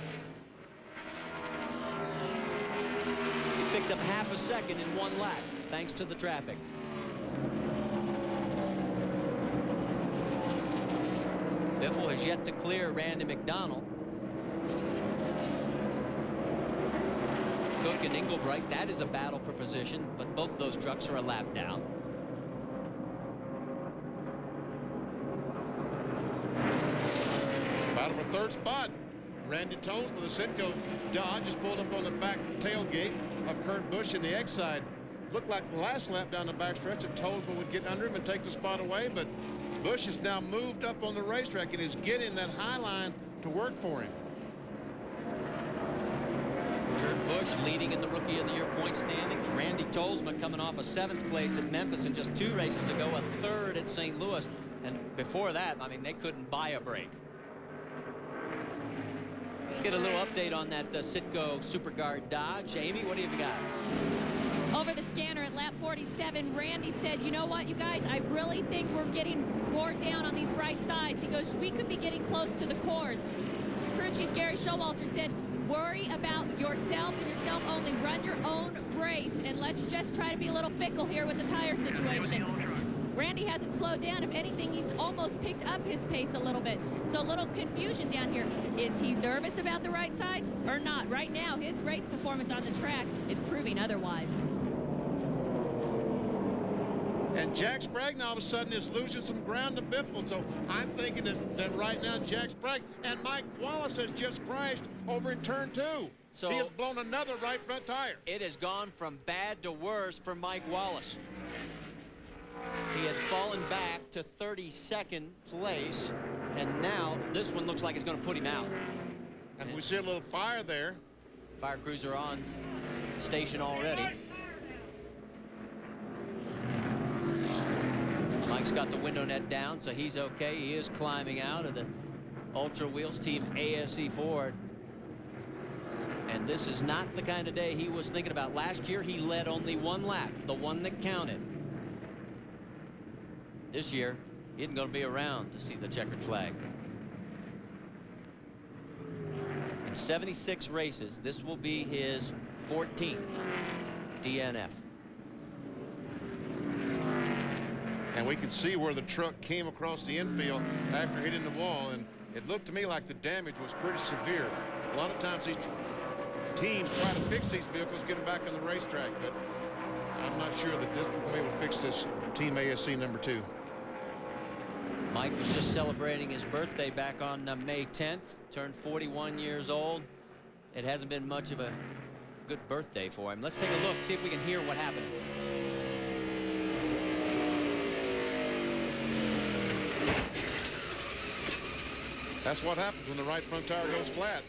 He picked up half a second in 1 lap, thanks to the traffic. Biffle has yet to clear Randy McDonald. Cook and Englebright, that is a battle for position, but both of those trucks are a lap down. Battle for 3rd spot. Randy Tones with a Citgo Dodge just pulled up on the back tailgate of Kurt Busch in the X side. Looked like the last lap down the backstretch that Tonesville would get under him and take the spot away, but Busch has now moved up on the racetrack and is getting that high line to work for him. Kurt Busch leading in the Rookie of the Year point standings. Randy Tolsma coming off a 7th place at Memphis and just 2 races ago a 3rd at St. Louis. And before that, I mean, they couldn't buy a break. Let's get a little update on that Citgo SuperGuard Dodge. Amy, what do you got? Over the scanner at lap 47, Randy said, you know what, you guys, I really think we're getting wore down on these right sides. He goes, we could be getting close to the cords. Crew Chief Gary Showalter said, worry about yourself and yourself only. Run your own race, and let's just try to be a little fickle here with the tire situation. Randy hasn't slowed down. If anything, he's almost picked up his pace a little bit. So a little confusion down here. Is he nervous about the right sides or not? Right now, his race performance on the track is proving otherwise. And Jack Sprague now all of a sudden is losing some ground to Biffle. So I'm thinking that right now Jack Sprague and Mike Wallace has just crashed over in turn 2. So he has blown another right front tire. It has gone from bad to worse for Mike Wallace. He had fallen back to 32nd place, and now this one looks like it's going to put him out. And we see a little fire there. Fire crews are on station already. got the window net down, so he's okay. He is climbing out of the Ultra Wheels Team ASE Ford. And this is not the kind of day he was thinking about. Last year, he led only one lap, the one that counted. This year, he isn't going to be around to see the checkered flag. In 76 races, this will be his 14th DNF. And we could see where the truck came across the infield after hitting the wall, and it looked to me like the damage was pretty severe. A lot of times these teams try to fix these vehicles, get them back on the racetrack, but I'm not sure that this will be able to fix this Team ASC number 2. Mike was just celebrating his birthday back on May 10th, turned 41 years old. It hasn't been much of a good birthday for him. Let's take a look, see if we can hear what happened. That's what happens when the right front tire goes flat.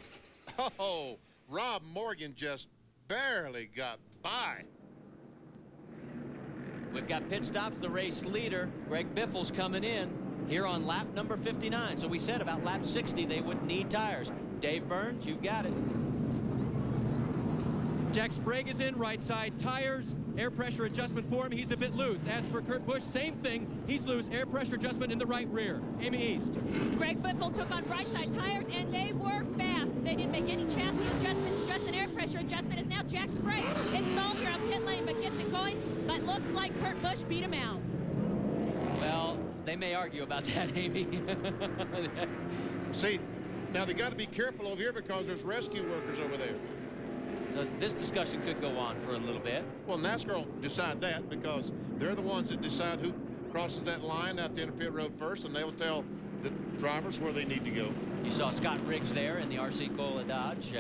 Oh, Rob Morgan just barely got by. We've got pit stops. The race leader, Greg Biffle's coming in here on lap number 59. So we said about lap 60 they would need tires. Dave Burns, you've got it. Jack Sprague is in, right side tires, air pressure adjustment for him. He's a bit loose. As for Kurt Busch, same thing. He's loose, air pressure adjustment in the right rear. Amy East. Greg Biffle took on right side tires, and they were fast. They didn't make any chassis adjustments, just an air pressure adjustment. Is now Jack Sprague. It's stalled here on pit lane, but gets it going. But looks like Kurt Busch beat him out. Well, they may argue about that, Amy. See, now they got to be careful over here because there's rescue workers over there. So this discussion could go on for a little bit. Well, NASCAR will decide that because they're the ones that decide who crosses that line out the end of pit road first, and they will tell the drivers where they need to go. You saw Scott Riggs there in the RC Cola Dodge.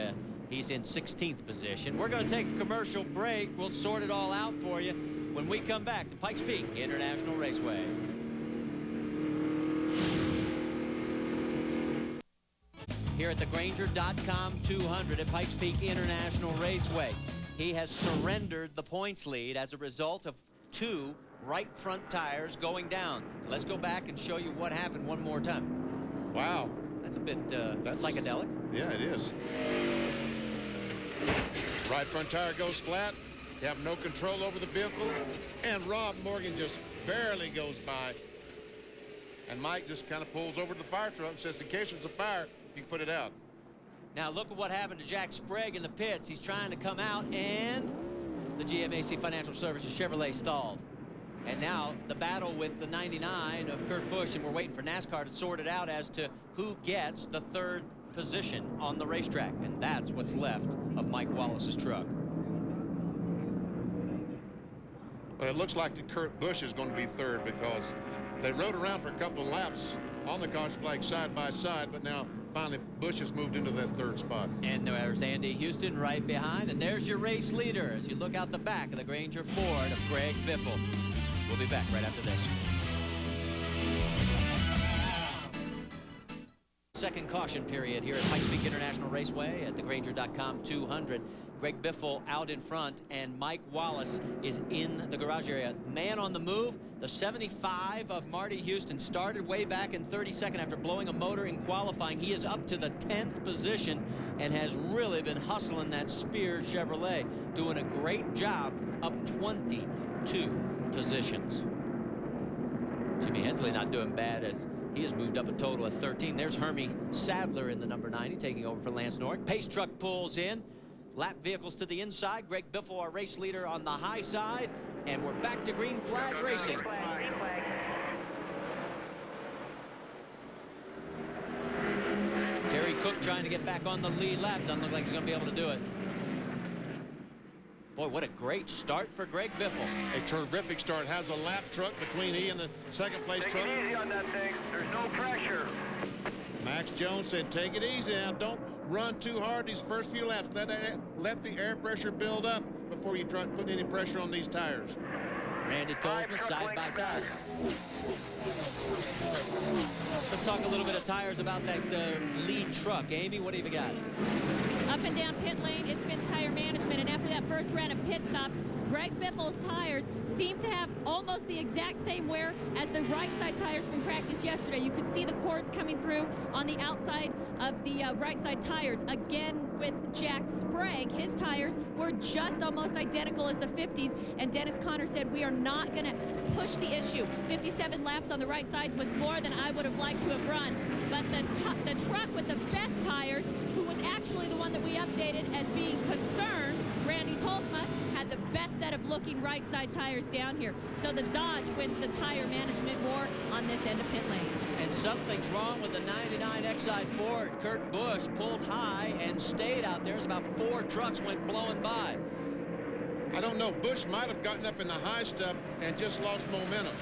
He's in 16th position. We're going to take a commercial break. We'll sort it all out for you when we come back to Pikes Peak International Raceway. Here at the Granger.com 200 at Pikes Peak International Raceway. He has surrendered the points lead as a result of 2 right front tires going down. Let's go back and show you what happened one more time. Wow. That's a bit that's psychedelic. Yeah, it is. Right front tire goes flat. You have no control over the vehicle. And Rob Morgan just barely goes by. And Mike just kind of pulls over to the fire truck and says, in case there's a fire, you can put it out. Now look at what happened to Jack Sprague in the pits. He's trying to come out, and the GMAC Financial Services Chevrolet stalled. And now the battle with the 99 of Kurt Busch, and we're waiting for NASCAR to sort it out as to who gets the 3rd position on the racetrack. And that's what's left of Mike Wallace's truck. Well, it looks like that Kurt Busch is going to be 3rd because they rode around for a couple of laps on the caution flag side by side, but now finally Busch has moved into that 3rd spot. And there's Andy Houston right behind, and there's your race leader as you look out the back of the Granger Ford of Greg Biffle. We'll be back right after this. Second caution period here at Pikes Peak International Raceway at the Granger.com 200. Greg Biffle out in front, and Mike Wallace is in the garage area. Man on the move. The 75 of Marty Houston started way back in 32nd after blowing a motor in qualifying. He is up to the 10th position and has really been hustling that Spear Chevrolet, doing a great job, up 22 positions. Jimmy Hensley not doing bad as he has moved up a total of 13. There's Hermie Sadler in the number 90 taking over for Lance Norrick. Pace truck pulls in. Lap vehicles to the inside. Greg Biffle, our race leader, on the high side. And we're back to green flag racing. Terry Cook trying to get back on the lead lap. Doesn't look like he's going to be able to do it. Boy, what a great start for Greg Biffle. A terrific start. Has a lap truck between he and the 2nd place truck. Take it easy on that thing. There's no pressure. Max Jones said, take it easy now. Don't run too hard these first few laps. Let the air pressure build up before you try to put any pressure on these tires. Randy Tolsma side by side. Let's talk a little bit of tires about that lead truck. Amy, what have you got? Up and down pit lane, it's been tire management, and after that first round of pit stops, Greg Biffle's tires seem to have almost the exact same wear as the right side tires from practice yesterday. You could see the cords coming through on the outside of the right side tires. Again, with Jack Sprague, his tires were just almost identical as the 50s, and Dennis Conner said, we are not going to push the issue. 57 laps on the right sides was more than I would have liked to have run, but the truck with the best tires, who was actually the one that we updated as being concerned, Randy Tolsma, had the best set of looking right side tires down here. So the Dodge wins the tire management war on this end of pit lane. And something's wrong with the 99 Exide Ford. Kurt Busch pulled high and stayed out there as about 4 trucks went blowing by. I don't know. Busch might have gotten up in the high stuff and just lost momentum.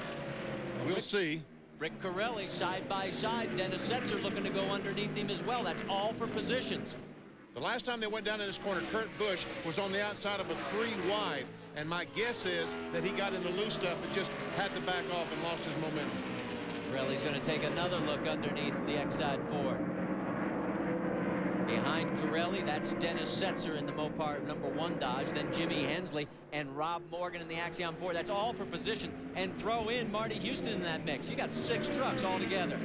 We'll see. Rick Corelli side by side. Dennis Setzer looking to go underneath him as well. That's all for positions. The last time they went down in this corner, Kurt Busch was on the outside of a 3 wide, and my guess is that he got in the loose stuff and just had to back off and lost his momentum. Corelli's going to take another look underneath the Exide Ford. Behind Corelli, that's Dennis Setzer in the Mopar #1 Dodge, then Jimmy Hensley and Rob Morgan in the Axiom Ford. That's all for position. And throw in Marty Houston in that mix. You got 6 trucks all together.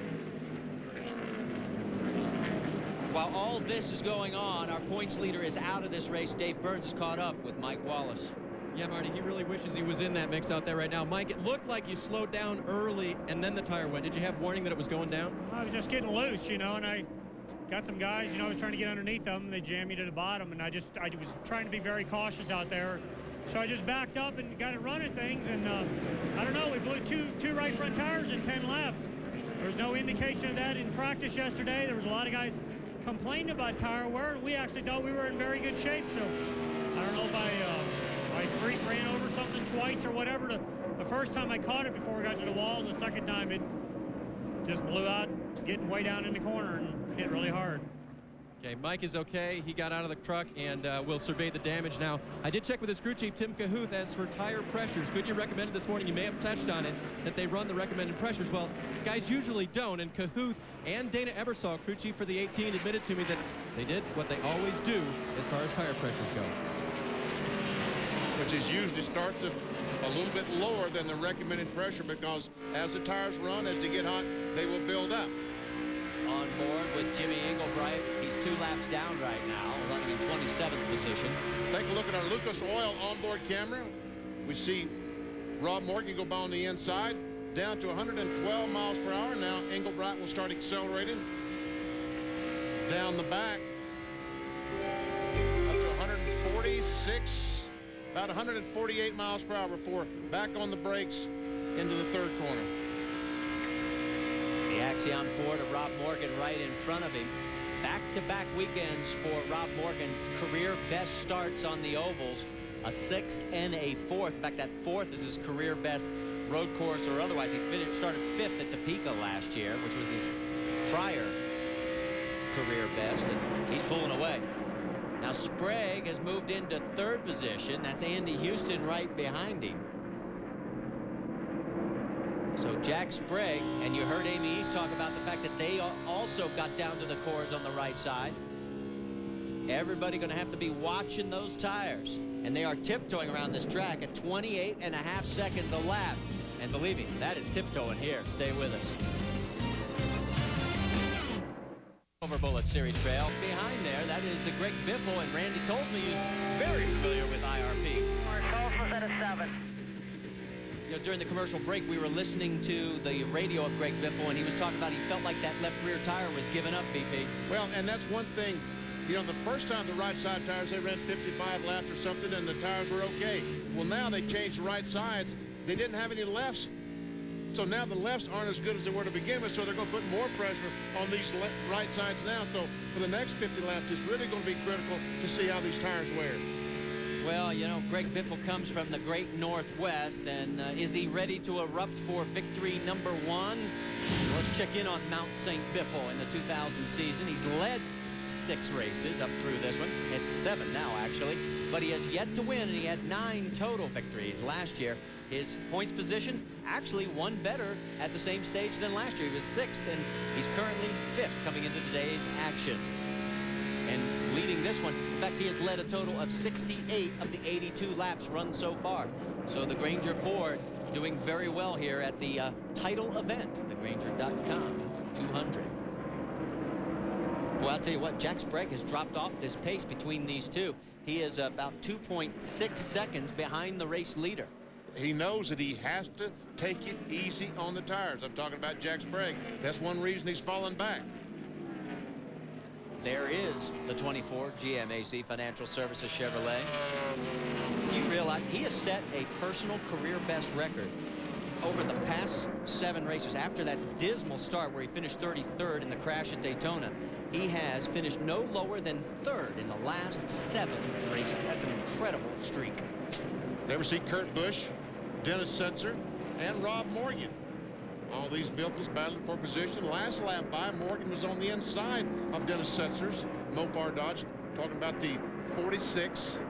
While all this is going on, our points leader is out of this race. Dave Burns is caught up with Mike Wallace. Yeah, Marty, he really wishes he was in that mix out there right now. Mike, it looked like you slowed down early and then the tire went. Did you have warning that it was going down? I was just getting loose, you know, and I got some guys, you know, I was trying to get underneath them, and they jammed me to the bottom, and I was trying to be very cautious out there. So I just backed up and got it running things, and I don't know, we blew two right front tires in 10 laps. There was no indication of that in practice yesterday. There was a lot of guys complaining about tire wear. We actually thought we were in very good shape, so I don't know if I freak ran over something twice or whatever. The first time I caught it before we got to the wall, and the second time it just blew out, getting way down in the corner and hit really hard. Okay, Mike is okay. He got out of the truck and will survey the damage now. I did check with his crew chief, Tim Cahuth, as for tire pressures. Goodyear recommended this morning, you may have touched on it, that they run the recommended pressures. Well, guys usually don't, and Cahuth and Dana Ebersol, crew chief for the 18, admitted to me that they did what they always do as far as tire pressures go. Which is usually start to a little bit lower than the recommended pressure, because as the tires run, as they get hot, they will build up. On board with Jimmy Engelbright. He's 2 laps down right now, running in 27th position. Take a look at our Lucas Oil onboard camera. We see Rob Morgan go by on the inside, down to 112 miles per hour. Now Engelbright will start accelerating. Down the back, up to 146, about 148 miles per hour before back on the brakes into the 3rd corner. The Axiom Ford of Rob Morgan right in front of him. Back-to-back weekends for Rob Morgan. Career best starts on the ovals. A 6th and a 4th. In fact, that 4th is his career best road course or otherwise. He started 5th at Topeka last year, which was his prior career best, and he's pulling away. Now Sprague has moved into 3rd position. That's Andy Houston right behind him. So Jack Sprague, and you heard Amy East talk about the fact that they also got down to the cords on the right side. Everybody going to have to be watching those tires. And they are tiptoeing around this track at 28.5 seconds a lap. And believe me, that is tiptoeing here. Stay with us. Over Bullet Series Trail. Behind there, that is Greg Biffle, and Randy told me he's very familiar with IRP. Marcellus was at a 7. You know, during the commercial break, we were listening to the radio of Greg Biffle, and he was talking about he felt like that left rear tire was giving up, BP. Well, and that's one thing. You know, the first time the right side tires, they ran 55 laps or something, and the tires were okay. Well, now they changed the right sides. They didn't have any lefts. So now the lefts aren't as good as they were to begin with, so they're going to put more pressure on these right sides now. So for the next 50 laps, it's really going to be critical to see how these tires wear. Well, you know, Greg Biffle comes from the great Northwest, and is he ready to erupt for victory #1? Let's check in on Mount St. Biffle in the 2000 season. He's led 6 races up through this one. It's 7 now, actually. But he has yet to win, and he had 9 total victories last year. His points position actually one better at the same stage than last year. He was 6th, and he's currently 5th coming into today's action. and leading this one. In fact, he has led a total of 68 of the 82 laps run so far. So the Granger Ford doing very well here at the title event, the Granger.com 200. Well, I'll tell you what, Jack Sprague has dropped off this pace between these two. He is about 2.6 seconds behind the race leader. He knows that he has to take it easy on the tires. I'm talking about Jack Sprague. That's one reason he's fallen back. There is the 24 GMAC Financial Services Chevrolet. Do you realize he has set a personal career best record over the past 7 races? After that dismal start where he finished 33rd in the crash at Daytona, he has finished no lower than 3rd in the last 7 races. That's an incredible streak. There we see Kurt Busch, Dennis Setzer, and Rob Morgan. All these vehicles battling for position. Last lap by, Morgan was on the inside of Dennis Setzer's Mopar Dodge. Talking about the 46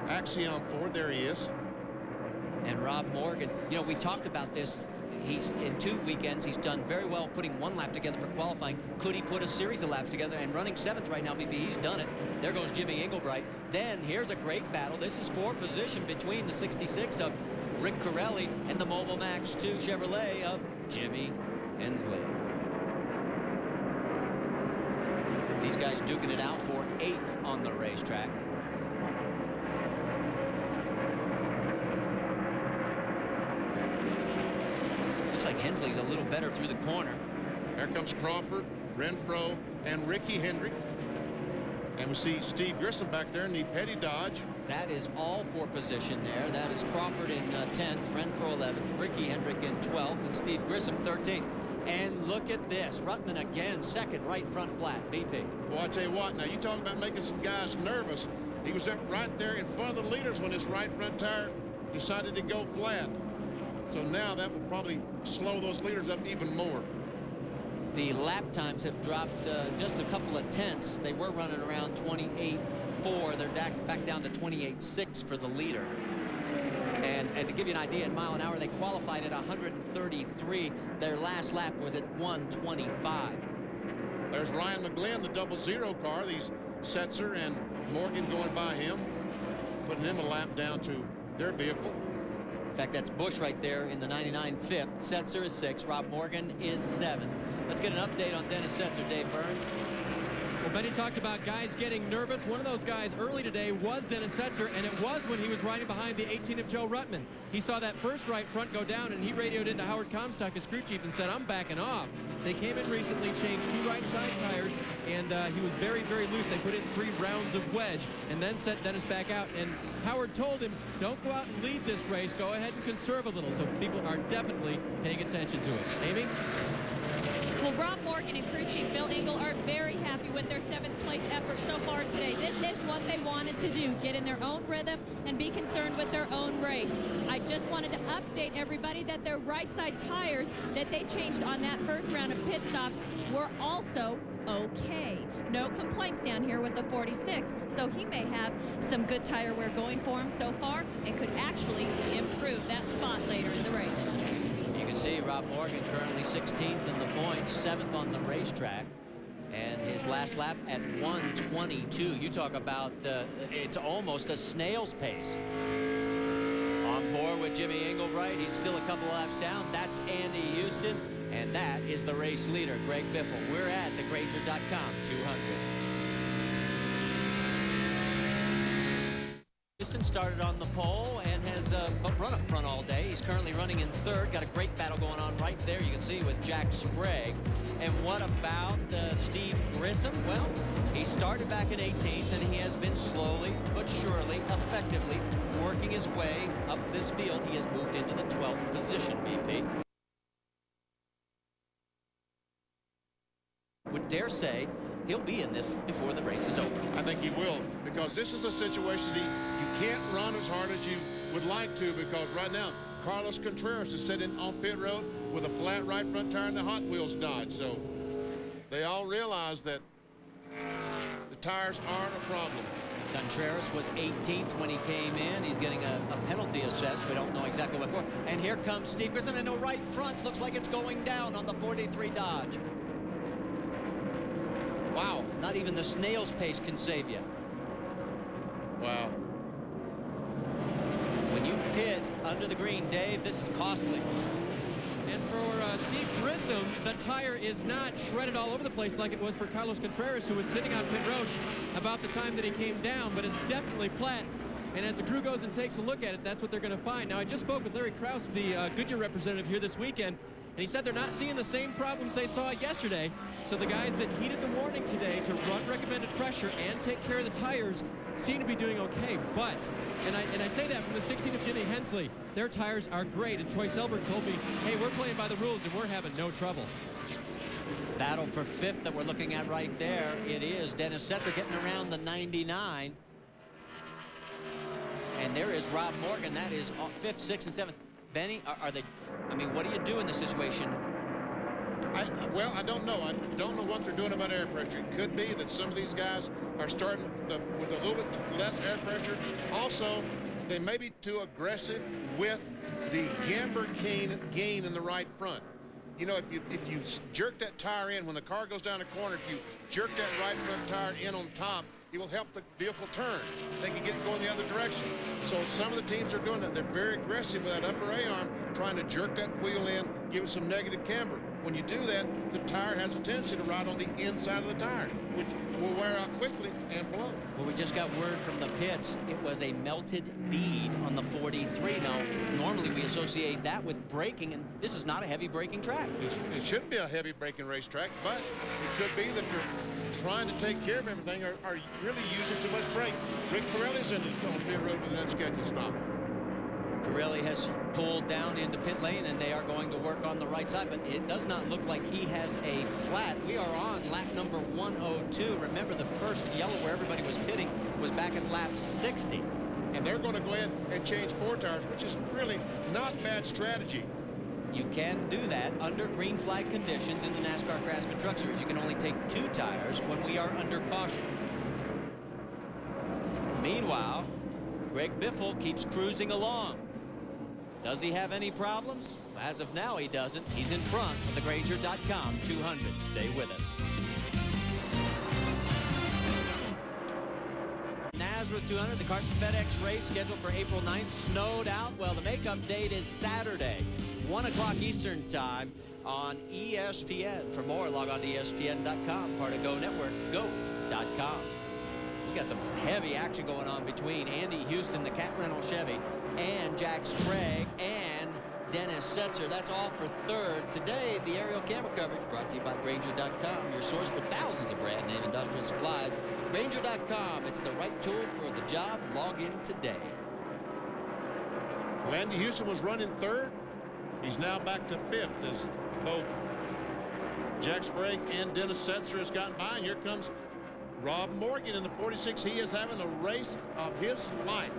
Axiom Ford. There he is. And Rob Morgan, you know, we talked about this. He's in 2 weekends. He's done very well putting 1 lap together for qualifying. Could he put a series of laps together? And running 7th right now, BP, he's done it. There goes Jimmy Englebright. Then here's a great battle. This is for position between the 66 of Rick Corelli and the Mobile Max 2 Chevrolet of Jimmy Hensley. These guys duking it out for 8th on the racetrack. Looks like Hensley's a little better through the corner. Here comes Crawford, Renfro, and Ricky Hendrick. And we see Steve Grissom back there in the Petty Dodge. That is all for position there. That is Crawford in 10th, Renfro 11th, Ricky Hendrick in 12th, and Steve Grissom 13th. And look at this. Rutman again, 2nd, right front flat, BP. Well, I tell you what, now you talk about making some guys nervous. He was up right there in front of the leaders when his right front tire decided to go flat. So now that will probably slow those leaders up even more. The lap times have dropped just a couple of tenths. They were running around 28.4. They're back down to 28.6 for the leader. And to give you an idea, at mile an hour, they qualified at 133. Their last lap was at 125. There's Ryan McGlynn, the 00 car. These Setzer and Morgan going by him, putting him a lap down to their vehicle. In fact, that's Busch right there in the 99 5th. Setzer is 6th. Rob Morgan is 7th. Let's get an update on Dennis Setzer. Dave Burns. Well, Benny talked about guys getting nervous. One of those guys early today was Dennis Setzer, and it was when he was riding behind the 18 of Joe Rutman. He saw that first right front go down, and he radioed into Howard Comstock, his crew chief, and said, I'm backing off. They came in recently, changed 2 right side tires, and he was very, very loose. They put in 3 rounds of wedge and then sent Dennis back out. And Howard told him, don't go out and lead this race. Go ahead and conserve a little. So people are definitely paying attention to it. Amy? Well, Rob Morgan and crew chief Bill Engel are very happy with their 7th place effort so far today. This is what they wanted to do, get in their own rhythm and be concerned with their own race. I just wanted to update everybody that their right side tires that they changed on that first round of pit stops were also okay. No complaints down here with the 46, so he may have some good tire wear going for him so far and could actually improve that spot later in the race. You can see Rob Morgan currently 16th in the points, 7th on the racetrack, and his last lap at 1:22. You talk about it's almost a snail's pace. On board with Jimmy Englebright, he's still a couple laps down. That's Andy Houston, and that is the race leader, Greg Biffle. We're at the Granger.com 200. Houston started on the pole and has run up front all day. He's currently running in 3rd. Got a great battle going on right there, you can see, with Jack Sprague. And what about Steve Grissom? Well, he started back in 18th, and he has been slowly but surely, effectively working his way up this field. He has moved into the 12th position, BP. Would dare say he'll be in this before the race is over. I think he will, because this is a situation you can't run as hard as you would like to, because right now Carlos Contreras is sitting on pit road with a flat right front tire in the Hot Wheels Dodge. So they all realize that the tires aren't a problem. Contreras was 18th when he came in. He's getting a penalty assessed. We don't know exactly what for. And here comes Steve Grissom in the right front. Looks like it's going down on the 43 Dodge. Wow, not even the snail's pace can save you. Wow. When you pit under the green, Dave, this is costly. And for Steve Grissom, the tire is not shredded all over the place like it was for Carlos Contreras, who was sitting on pit road about the time that he came down, but it's definitely flat. And as the crew goes and takes a look at it, that's what they're going to find. Now, I just spoke with Larry Krause, the Goodyear representative here this weekend, and he said they're not seeing the same problems they saw yesterday. So the guys that heeded the warning today to run recommended pressure and take care of the tires seem to be doing okay. But, and I say that from the 16 of Jimmy Hensley, their tires are great. And Troy Selberg told me, hey, we're playing by the rules and we're having no trouble. Battle for fifth that we're looking at right there. It is Dennis Setzer getting around the 99. And there is Rob Morgan. That is fifth, sixth, and seventh. Benny, are they, I mean, what do you do in this situation? Well, I don't know. I don't know what they're doing about air pressure. It could be that some of these guys are starting with a little bit less air pressure. Also, they may be too aggressive with the camber gain in the right front. You know, if you jerk that tire in when the car goes down the corner, if you jerk that right front tire in on top, it will help the vehicle turn. They can get it going the other direction. So some of the teams are doing that. They're very aggressive with that upper A-arm, trying to jerk that wheel in, give it some negative camber. When you do that, the tire has a tendency to ride on the inside of the tire, which will wear out quickly and blow. Well, we just got word from the pits. It was a melted bead on the 43. Now, normally we associate that with braking, and this is not a heavy braking track. It shouldn't be a heavy braking racetrack, but it could be that you're trying to take care of everything or really using too much brake. Rick Pirelli's on pit road with an unscheduled stop. Pirelli has pulled down into pit lane, and they are going to work on the right side, but it does not look like he has a flat. We are on lap number 102. Remember, the first yellow where everybody was pitting was back at lap 60. And they're going to go ahead and change 4 tires, which is really not bad strategy. You can do that under green flag conditions in the NASCAR Craftsman Truck Series. You can only take 2 tires when we are under caution. Meanwhile, Greg Biffle keeps cruising along. Does he have any problems? As of now, he doesn't. He's in front of the Grainger.com 200. Stay with us. Nazareth 200, the Carton FedEx race scheduled for April 9th, snowed out. Well, the makeup date is Saturday, 1 o'clock Eastern time on ESPN. For more, log on to ESPN.com, part of Go Network, go.com. We got some heavy action going on between Andy Houston, the Cat Rental Chevy, and Jack Sprague and Dennis Setzer. That's all for third. Today, the aerial camera coverage brought to you by Grainger.com, your source for thousands of brand name industrial supplies. Grainger.com, it's the right tool for the job. Log in today. Andy Houston was running third. He's now back to fifth as both Jack Sprague and Dennis Setzer has gotten by. And here comes Rob Morgan in the 46. He is having the race of his life.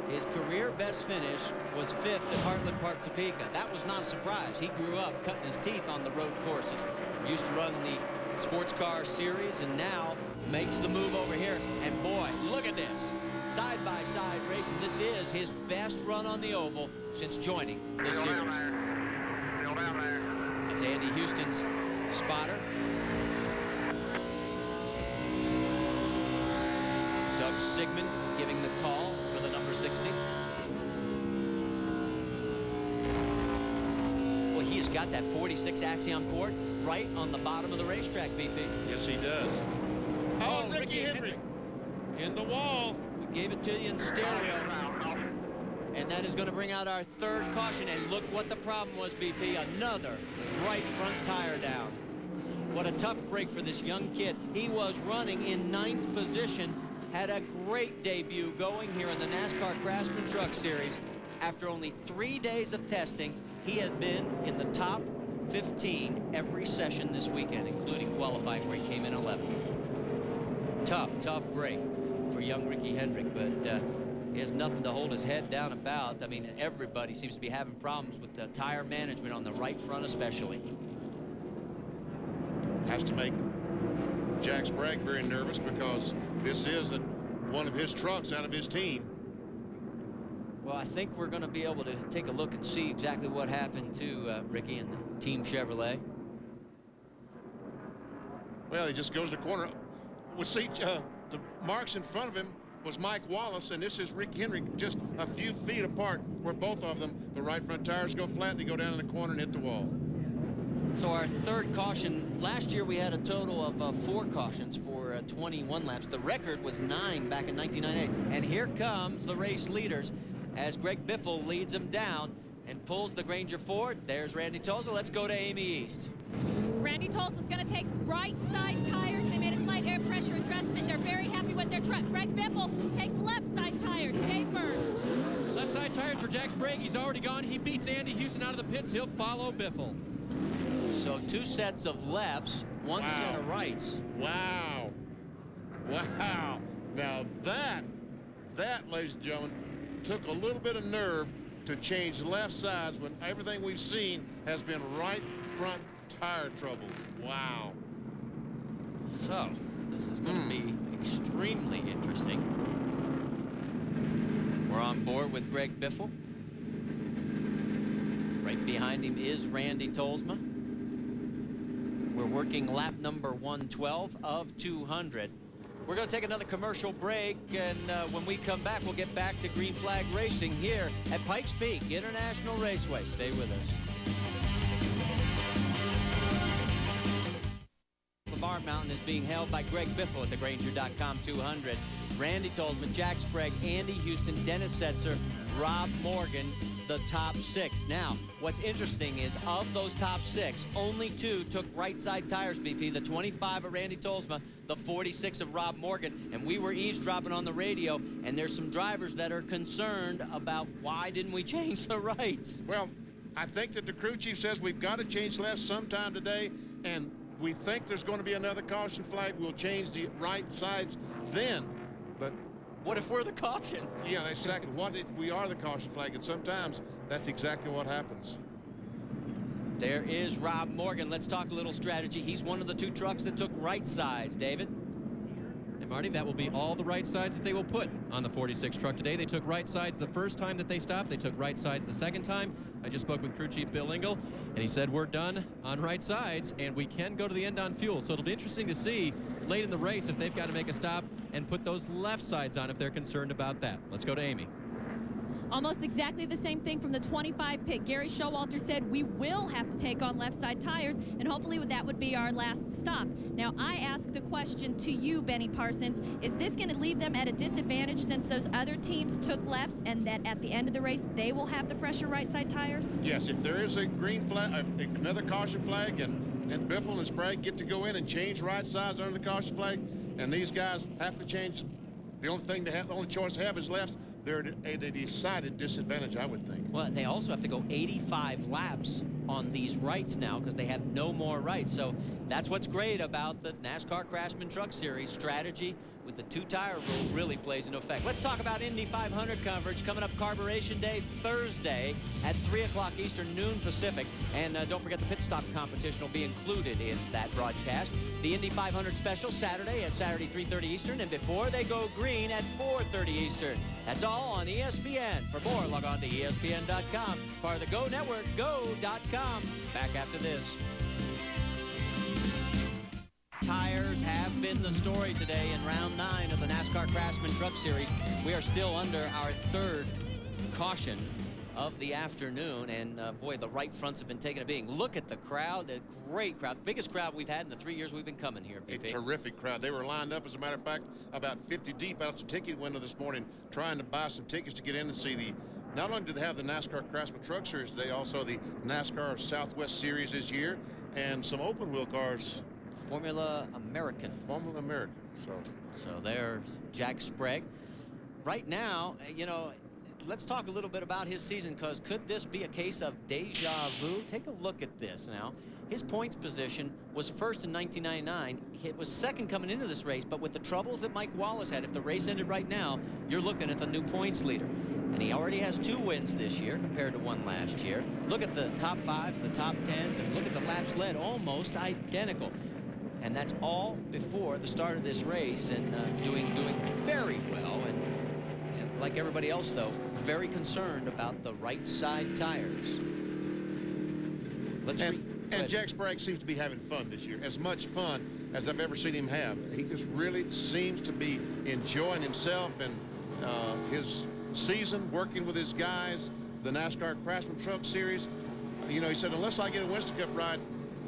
His career best finish was fifth at Heartland Park, Topeka. That was not a surprise. He grew up cutting his teeth on the road courses. Used to run the sports car series and now makes the move over here. And boy, look at this. Side-by-side racing. This is his best run on the oval since joining the series. Still down there. It's Andy Houston's spotter. Doug Sigmund giving the call for the number 60. Well, he has got that 46 Axiom Ford right on the bottom of the racetrack, BP. Yes, he does. Oh, Ricky Hendrick in the wall. We gave it to you in stereo. And that is going to bring out our third caution. And look what the problem was, BP. Another right front tire down. What a tough break for this young kid. He was running in 9th position. Had a great debut going here in the NASCAR Craftsman Truck Series. After only 3 days of testing, he has been in the top 15 every session this weekend, including qualifying where he came in 11th. Tough break for young Ricky Hendrick, but he has nothing to hold his head down about. I mean, everybody seems to be having problems with the tire management on the right front especially. Has to make Jack Sprague very nervous because this is one of his trucks out of his team. Well, I think we're going to be able to take a look and see exactly what happened to Ricky and the Team Chevrolet. Well, he just goes to the corner. We'll see the marks in front of him was Mike Wallace, and this is Rick Henry, just a few feet apart, where both of them, the right front tires go flat, they go down in the corner and hit the wall. So our third caution, last year we had a total of 4 cautions for 21 laps. The record was 9 back in 1998. And here comes the race leaders as Greg Biffle leads them down and pulls the Granger Ford. There's Randy Tolza. Let's go to Amy East. Randy Tolza's going to take right side tires. They made a slight air pressure adjustment. They're very happy with their truck. Greg Biffle takes left side tires. Dave Burns. Left side tires for Jack Sprague. He's already gone. He beats Andy Houston out of the pits. He'll follow Biffle. So 2 sets of lefts, 1 set of rights. Wow. Wow. Now that, ladies and gentlemen, took a little bit of nerve to change left sides when everything we've seen has been right front tire troubles. Wow. So this is going to be extremely interesting. We're on board with Greg Biffle. Right behind him is Randy Tolzma. We're working lap number 112 of 200. We're going to take another commercial break, and when we come back, we'll get back to Green Flag Racing here at Pikes Peak International Raceway. Stay with us. Bar Mountain is being held by Greg Biffle at the Granger.com 200. Randy Tolzma, Jack Sprague, Andy Houston, Dennis Setzer, Rob Morgan, the top 6. Now, what's interesting is of those top 6, only 2 took right side tires, BP. The 25 of Randy Tolzma, the 46 of Rob Morgan, and we were eavesdropping on the radio, and there's some drivers that are concerned about why didn't we change the rights. Well, I think that the crew chief says we've got to change left sometime today, and we think there's going to be another caution flag. We'll change the right sides then. But what if we're the caution? Yeah, exactly. What if we are the caution flag? And sometimes that's exactly what happens. There is Rob Morgan. Let's talk a little strategy. He's one of the 2 trucks that took right sides, David. And Marty, that will be all the right sides that they will put on the 46 truck today. They took right sides the first time that they stopped. They took right sides the second time. I just spoke with crew chief Bill Engel, and he said we're done on right sides, and we can go to the end on fuel. So it'll be interesting to see late in the race if they've got to make a stop and put those left sides on if they're concerned about that. Let's go to Amy. Almost exactly the same thing from the 25 pit. Gary Showalter said we will have to take on left side tires, and hopefully that would be our last stop. Now, I ask the question to you, Benny Parsons, is this going to leave them at a disadvantage since those other teams took lefts and that at the end of the race they will have the fresher right side tires? Yes, if there is a green flag, another caution flag, and Biffle and Sprague get to go in and change right sides under the caution flag, and these guys have to change, the only choice they have is left. They're at a decided disadvantage, I would think. Well, and they also have to go 85 laps on these rights now because they have no more rights. So that's what's great about the NASCAR Craftsman Truck Series. Strategy with the 2-tire rule really plays into effect. Let's talk about Indy 500 coverage coming up Carburation Day Thursday at 3 o'clock Eastern, noon Pacific. And don't forget the pit stop competition will be included in that broadcast. The Indy 500 special Saturday at Saturday 3:30 Eastern, and before they go green at 4:30 Eastern. That's all on ESPN. For more, log on to ESPN.com. Part of the Go Network, go.com. Back after this. Tires have been the story today in round 9 of the NASCAR Craftsman Truck Series. We are still under our 3rd caution of the afternoon, and boy, the right fronts have been taking a beating. Look at the crowd, a great crowd, biggest crowd we've had in the 3 years we've been coming here, BP. A terrific crowd. They were lined up, as a matter of fact, about 50 deep out the ticket window this morning, trying to buy some tickets to get in and see the, not only do they have the NASCAR Craftsman Truck Series today, also the NASCAR Southwest Series this year, and some open wheel cars. Formula American. Formula American. So there's Jack Sprague. Right now, you know, let's talk a little bit about his season, because could this be a case of deja vu? Take a look at this now. His points position was first in 1999. It was second coming into this race, but with the troubles that Mike Wallace had, if the race ended right now, you're looking at the new points leader. And he already has 2 wins this year compared to 1 last year. Look at the top 5s, the top 10s, and look at the laps led, almost identical. And that's all before the start of this race, and doing very well. And like everybody else, though, very concerned about the right side tires. And Jack Sprague seems to be having fun this year. As much fun as I've ever seen him have. He just really seems to be enjoying himself and his season, working with his guys, the NASCAR Craftsman Truck Series. You know, he said, unless I get a Winston Cup ride,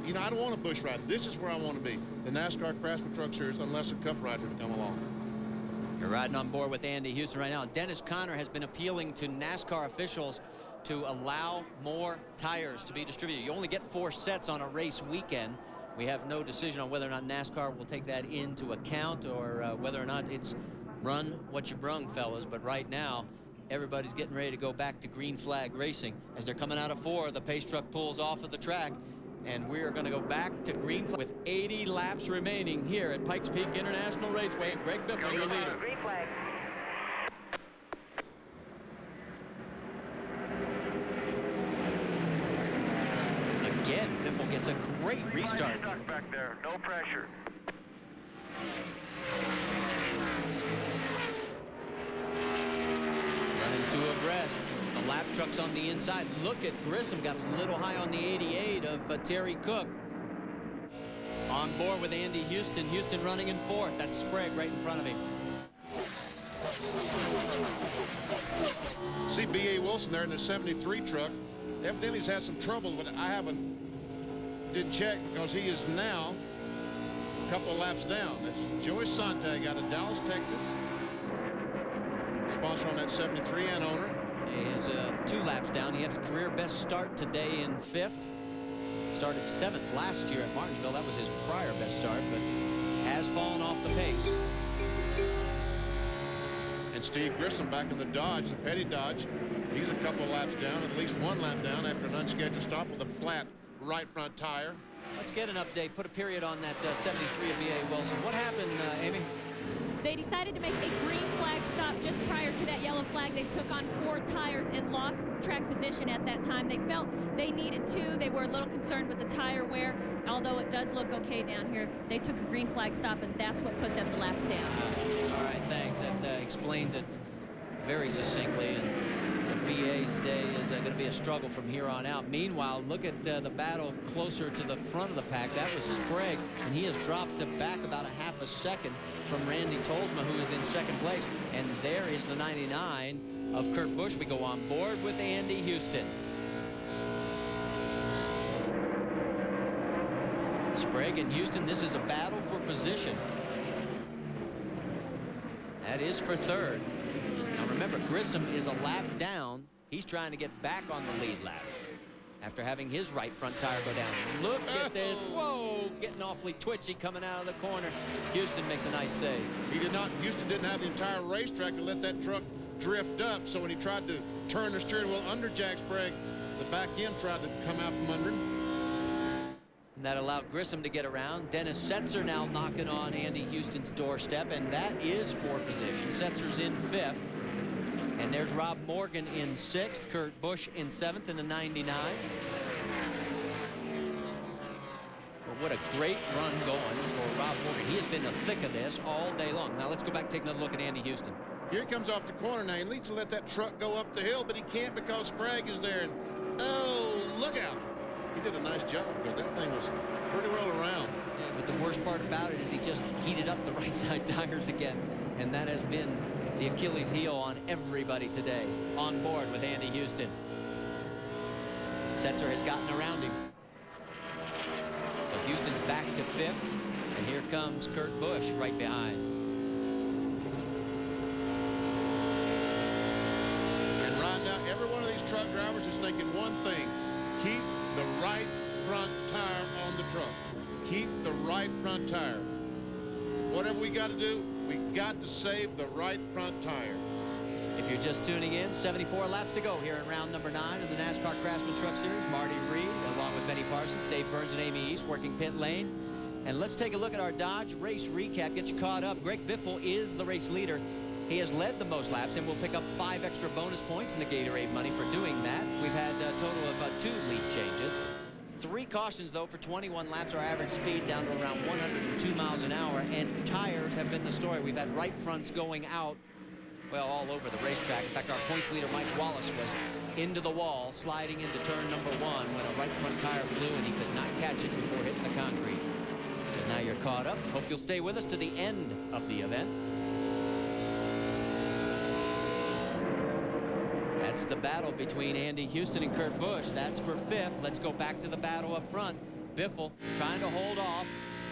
you know, I don't want a Busch ride. This is where I want to be, the NASCAR Craftsman Truck Series, unless a Cup rider to come along. You're riding on board with Andy Houston right now. Dennis Conner has been appealing to NASCAR officials to allow more tires to be distributed. You only get 4 sets on a race weekend. We have no decision on whether or not NASCAR will take that into account or whether or not it's run what you brung, fellas. But right now, everybody's getting ready to go back to green flag racing. As they're coming out of 4, the pace truck pulls off of the track, and we're going to go back to green flag with 80 laps remaining here at Pikes Peak International Raceway. And Greg Biffle, your leader. Green flag. Again, Biffle gets a great restart. Stuck back there. No pressure. Running 2 abreast. The lap truck's on the inside. Look at Grissom, got a little high on the 88 of Terry Cook. On board with Andy Houston. Houston running in 4th. That's Sprague right in front of him. See B.A. Wilson there in the 73 truck. Evidently he's had some trouble, but I didn't check because he is now a couple of laps down. That's Joey Sontag out of Dallas, Texas. Sponsor on that 73 and owner. He is 2 laps down. He had his career best start today in 5th. Started 7th last year at Martinsville. That was his prior best start, but has fallen off the pace. And Steve Grissom back in the Dodge, the Petty Dodge. He's a couple of laps down, at least 1 lap down after an unscheduled stop with a flat right front tire. Let's get an update. Put a period on that 73 of B.A. Wilson. What happened, Amy? They decided to make a green flag stop just prior to that yellow flag. They took on 4 tires and lost track position at that time. They felt they needed to. They were a little concerned with the tire wear, although it does look okay down here. They took a green flag stop, and that's what put them the laps down. All right, thanks. That explains it very succinctly. And BA's day is going to be a struggle from here on out. Meanwhile, look at the battle closer to the front of the pack. That was Sprague, and he has dropped back about a half a second from Randy Tolsma, who is in 2nd place. And there is the 99 of Kurt Busch. We go on board with Andy Houston. Sprague and Houston, this is a battle for position. That is for 3rd. Now remember, Grissom is a lap down. He's trying to get back on the lead lap after having his right front tire go down. Look at this. Whoa, getting awfully twitchy coming out of the corner. Houston makes a nice save. Houston didn't have the entire racetrack to let that truck drift up, so when he tried to turn the steering wheel under Jack Sprague, the back end tried to come out from under him. And that allowed Grissom to get around. Dennis Setzer now knocking on Andy Houston's doorstep, and that is for position. Setzer's in 5th. And there's Rob Morgan in 6th, Kurt Busch in 7th in the 99. Well, what a great run going for Rob Morgan. He has been in the thick of this all day long. Now let's go back and take another look at Andy Houston. Here he comes off the corner now. He needs to let that truck go up the hill, but he can't because Sprague is there. And oh, look out. He did a nice job because that thing was pretty well around. Yeah, but the worst part about it is he just heated up the right side tires again. And that has been the Achilles heel on everybody today. On board with Andy Houston. Setzer has gotten around him. So Houston's back to 5th. And here comes Kurt Busch right behind. And right now, every one of these truck drivers is thinking one thing. Keep the right front tire on the truck. Keep the right front tire. Whatever we got to do, we got to save the right front tire. If you're just tuning in, 74 laps to go here in round number 9 of the NASCAR Craftsman Truck Series. Marty Reed, along with Benny Parsons, Dave Burns, and Amy East working pit lane. And let's take a look at our Dodge race recap, get you caught up. Greg Biffle is the race leader. He has led the most laps and will pick up 5 extra bonus points in the Gatorade money for doing that. We've had a total of 2 lead changes. 3 cautions, though, for 21 laps. Our average speed down to around 102 miles an hour. And tires have been the story. We've had right fronts going out, well, all over the racetrack. In fact, our points leader, Mike Wallace, was into the wall, sliding into turn number 1 when a right front tire blew, and he could not catch it before hitting the concrete. So Now you're caught up. Hope you'll stay with us to the end of the event. That's the battle between Andy Houston and Kurt Busch. That's for 5th. Let's go back to the battle up front. Biffle trying to hold off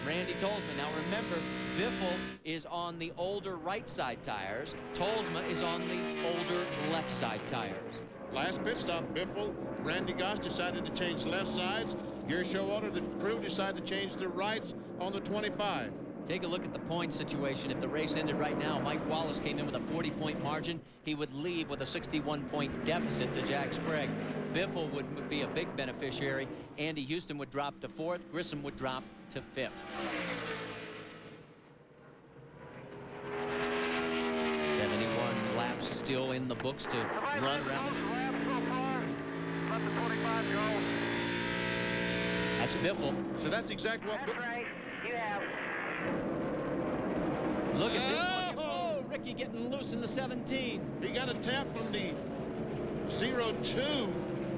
Randy Tolsma. Now remember, Biffle is on the older right side tires. Tolsma is on the older left side tires. Last pit stop, Biffle, Randy Goss decided to change left sides. Gary Showalter, the crew, decided to change their rights on the 25. Take a look at the point situation. If the race ended right now, Mike Wallace came in with a 40-point margin. He would leave with a 61-point deficit to Jack Sprague. Biffle would be a big beneficiary. Andy Houston would drop to 4th. Grissom would drop to 5th. Laps still in the books to run around this. That's Biffle. So that's exactly what. That's right. You have. Look at this one. Oh, Ricky getting loose in the 17. He got a tap from the 0-2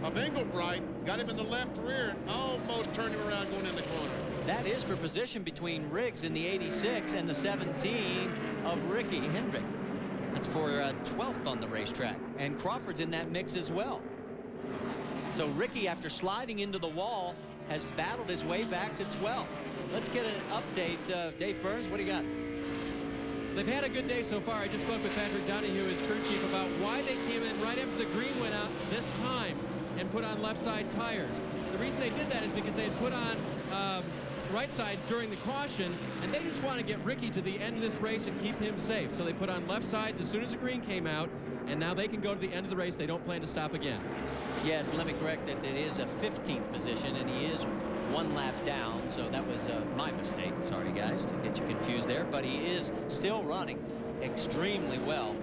of Englebright. Got him in the left rear and almost turned him around going in the corner. That is for position between Riggs in the 86 and the 17 of Ricky Hendrick. That's for 12th on the racetrack. And Crawford's in that mix as well. So Ricky, after sliding into the wall, has battled his way back to 12th. Let's get an update. Dave Burns, what do you got? They've had a good day so far. I just spoke with Patrick Donahue, his crew chief, about why they came in right after the green went out this time and put on left side tires. The reason they did that is because they had put on right sides during the caution, and they just want to get Ricky to the end of this race and keep him safe. So they put on left sides as soon as the green came out, and now they can go to the end of the race. They don't plan to stop again. Yes, let me correct that it is a 15th position, and he is 1 lap down, so that was my mistake. Sorry, guys, to get you confused there, but he is still running extremely well,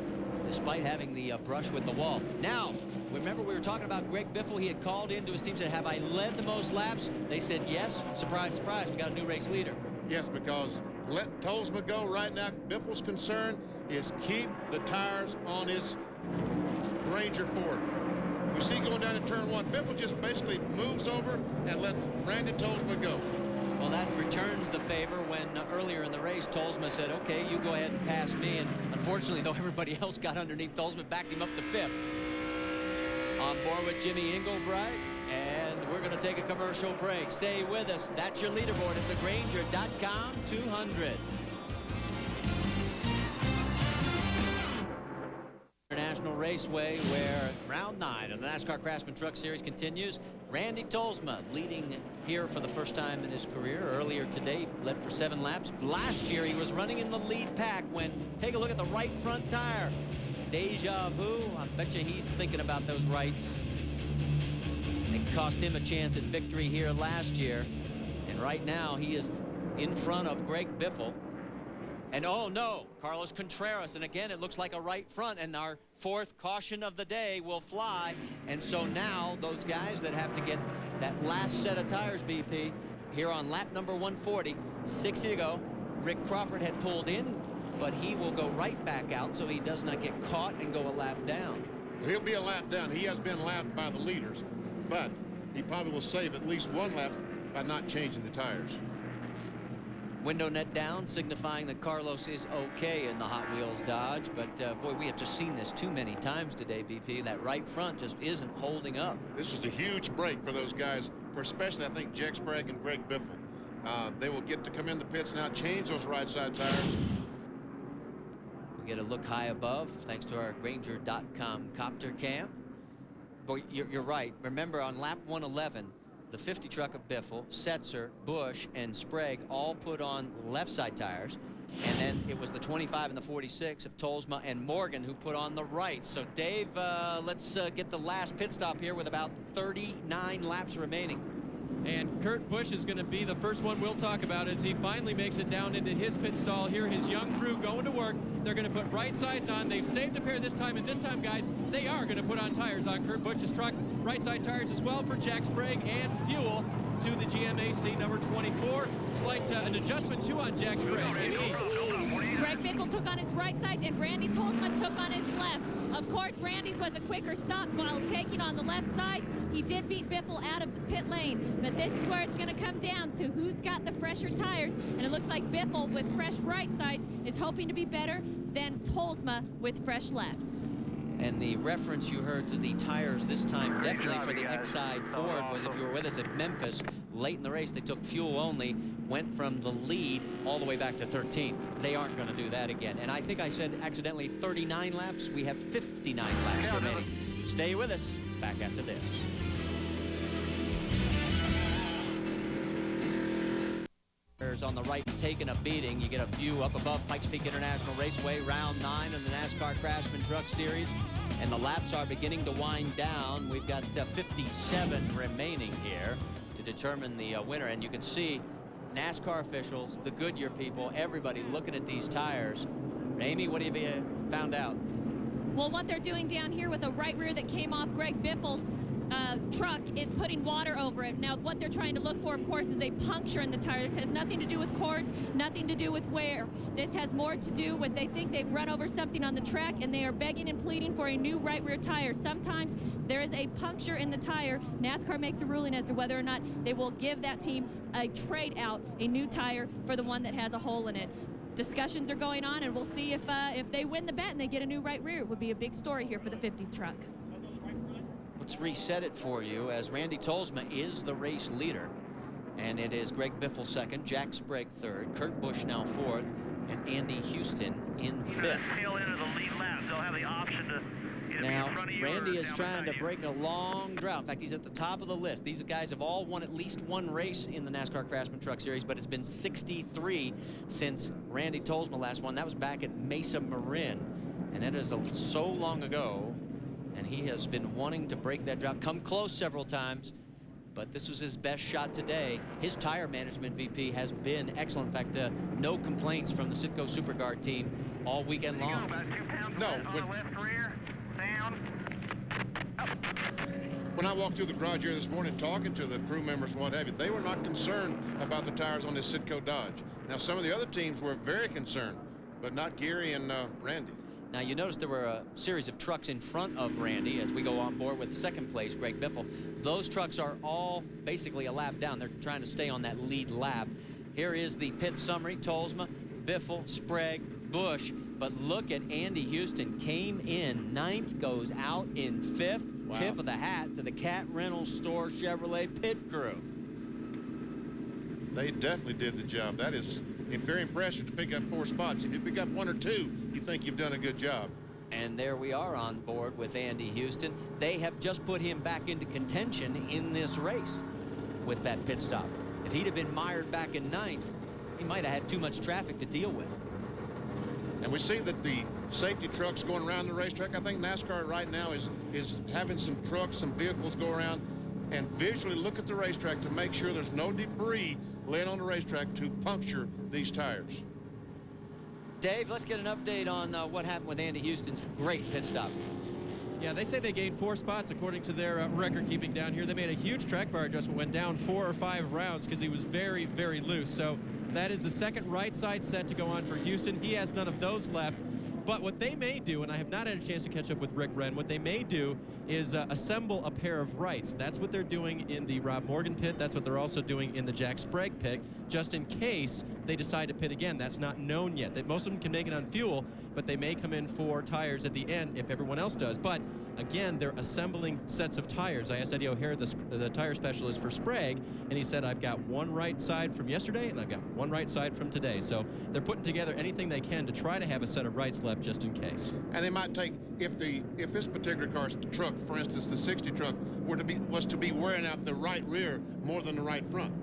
despite having the brush with the wall. Now, remember we were talking about Greg Biffle. He had called into his team, said, have I led the most laps? They said yes. Surprise, surprise, we got a new race leader. Yes, because let Tolsma go right now. Biffle's concern is keep the tires on his Ranger Ford. We see going down in turn 1, Biffle just basically moves over and lets Randy Tolsma go. Well, that returns the favor when earlier in the race, Tolsma said, okay, you go ahead and pass me. And unfortunately, though, everybody else got underneath Tolsma, backed him up to 5th. On board with Jimmy Englebright, and we're going to take a commercial break. Stay with us. That's your leaderboard at thegranger.com 200. International Raceway, where round 9 of the NASCAR Craftsman Truck Series continues. Randy Tolsma leading here for the first time in his career. Earlier today, led for 7 laps. Last year, he was running in the lead pack when, take a look at the right front tire. Deja vu. I bet you he's thinking about those rights. It cost him a chance at victory here last year. And right now, he is in front of Greg Biffle. And oh no, Carlos Contreras, and again it looks like a right front, and our 4th caution of the day will fly. And so now those guys that have to get that last set of tires, BP, here on lap number 140, 60 to go. Rick Crawford had pulled in, but he will go right back out so he does not get caught and go a lap down. He'll be a lap down. He has been lapped by the leaders, but he probably will save at least 1 lap by not changing the tires. Window net down, signifying that Carlos is okay in the Hot Wheels Dodge. But, boy, we have just seen this too many times today, BP. That right front just isn't holding up. This is a huge break for those guys, for especially, I think, Jack Sprague and Greg Biffle. They will get to come in the pits now, change those right side tires. We get a look high above, thanks to our Granger.com copter cam. Boy, you're right. Remember, on lap 111, the 50 truck of Biffle, Setzer, Busch, and Sprague all put on left side tires. And then it was the 25 and the 46 of Tolsma and Morgan who put on the right. So, Dave, let's get the last pit stop here with about 39 laps remaining. And Kurt Busch is going to be the first one we'll talk about as he finally makes it down into his pit stall here. His young crew going to work. They're going to put right sides on. They've saved a pair this time, and this time, guys, they are going to put on tires on Kurt Busch's truck. Right side tires as well for Jack Sprague, and fuel to the GMAC number 24. Slight an adjustment too on Jack Sprague in east. Greg Biffle took on his right side, and Randy Tolsma took on his left. Of course, Randy's was a quicker stop while taking on the left side. He did beat Biffle out of the pit lane, but this is where it's going to come down to who's got the fresher tires, and it looks like Biffle with fresh right sides is hoping to be better than Tolsma with fresh lefts. And the reference you heard to the tires this time, definitely for the X-side Ford, was if you were with us at Memphis, late in the race, they took fuel only, went from the lead all the way back to 13th. They aren't going to do that again. And I think I said accidentally 39 laps. We have 59 laps remaining. Stay with us. Back after this. On the right taking a beating. You get a view up above Pikes Peak International Raceway, round 9 in the Nascar Craftsman Truck Series, and the laps are beginning to wind down. We've got 57 remaining here to determine the winner, and you can see NASCAR officials, the Goodyear people, everybody looking at these tires. Amy, what have you found out? Well, what they're doing down here with a right rear that came off Greg Biffle's truck is putting water over it. Now, what they're trying to look for, of course, is a puncture in the tire. This has nothing to do with cords, nothing to do with wear. This has more to do with they think they've run over something on the track, and they are begging and pleading for a new right rear tire. Sometimes there is a puncture in the tire. NASCAR makes a ruling as to whether or not they will give that team a trade out, a new tire for the one that has a hole in it. Discussions are going on, and we'll see if they win the bet and they get a new right rear. It would be a big story here for the 50 truck. Let's reset it for you, as Randy Tolsma is the race leader, and it is Greg Biffle second, Jack Sprague third, Kurt Busch now fourth, and Andy Houston in fifth. Tail end of the lead lap, they'll have the option to now, Randy is trying to break a long drought. In fact, he's at the top of the list. These guys have all won at least one race in the NASCAR Craftsman Truck Series, but it's been 63 since Randy Tolsma last won. That was back at Mesa Marin, and that is so long ago. And he has been wanting to break that drought, come close several times, but this was his best shot today. His tire management VP has been excellent. In fact, no complaints from the Citgo SuperGuard team all weekend long. No, when I walked through the garage here this morning talking to the crew members and what have you, they were not concerned about the tires on this Citgo Dodge. Now, some of the other teams were very concerned, but not Gary and Randy. Now, you notice there were a series of trucks in front of Randy as we go on board with second place, Greg Biffle. Those trucks are all basically a lap down. They're trying to stay on that lead lap. Here is the pit summary. Tolsma, Biffle, Sprague, Busch. But look at Andy Houston. Came in ninth, goes out in fifth. Wow. Tip of the hat to the Cat Rental Store Chevrolet pit crew. They definitely did the job. That is very impressive to pick up 4 spots. If you pick up 1 or 2, you think you've done a good job. And there we are on board with Andy Houston. They have just put him back into contention in this race with that pit stop. If he'd have been mired back in ninth, he might have had too much traffic to deal with. And we see that the safety trucks going around the racetrack. I think NASCAR right now is having some trucks, some vehicles go around and visually look at the racetrack to make sure there's no debris laying on the racetrack to puncture these tires. Dave, let's get an update on what happened with Andy Houston's great pit stop. Yeah, they say they gained 4 spots according to their record keeping down here. They made a huge track bar adjustment, went down 4 or 5 rounds because he was very, very loose. So that is the second right side set to go on for Houston. He has none of those left. But what they may do, and I have not had a chance to catch up with Rick Wren, what they may do is assemble a pair of rights. That's what they're doing in the Rob Morgan pit. That's what they're also doing in the Jack Sprague pit, just in case they decide to pit again. That's not known yet. Most of them can make it on fuel, but they may come in for tires at the end if everyone else does. But again, they're assembling sets of tires. I asked Eddie O'Hare, the tire specialist for Sprague, and he said, I've got 1 right side from yesterday, and I've got 1 right side from today. So they're putting together anything they can to try to have a set of rights left just in case. And they might take, if this particular car's truck, for instance, the 60 truck, was to be wearing out the right rear more than the right front.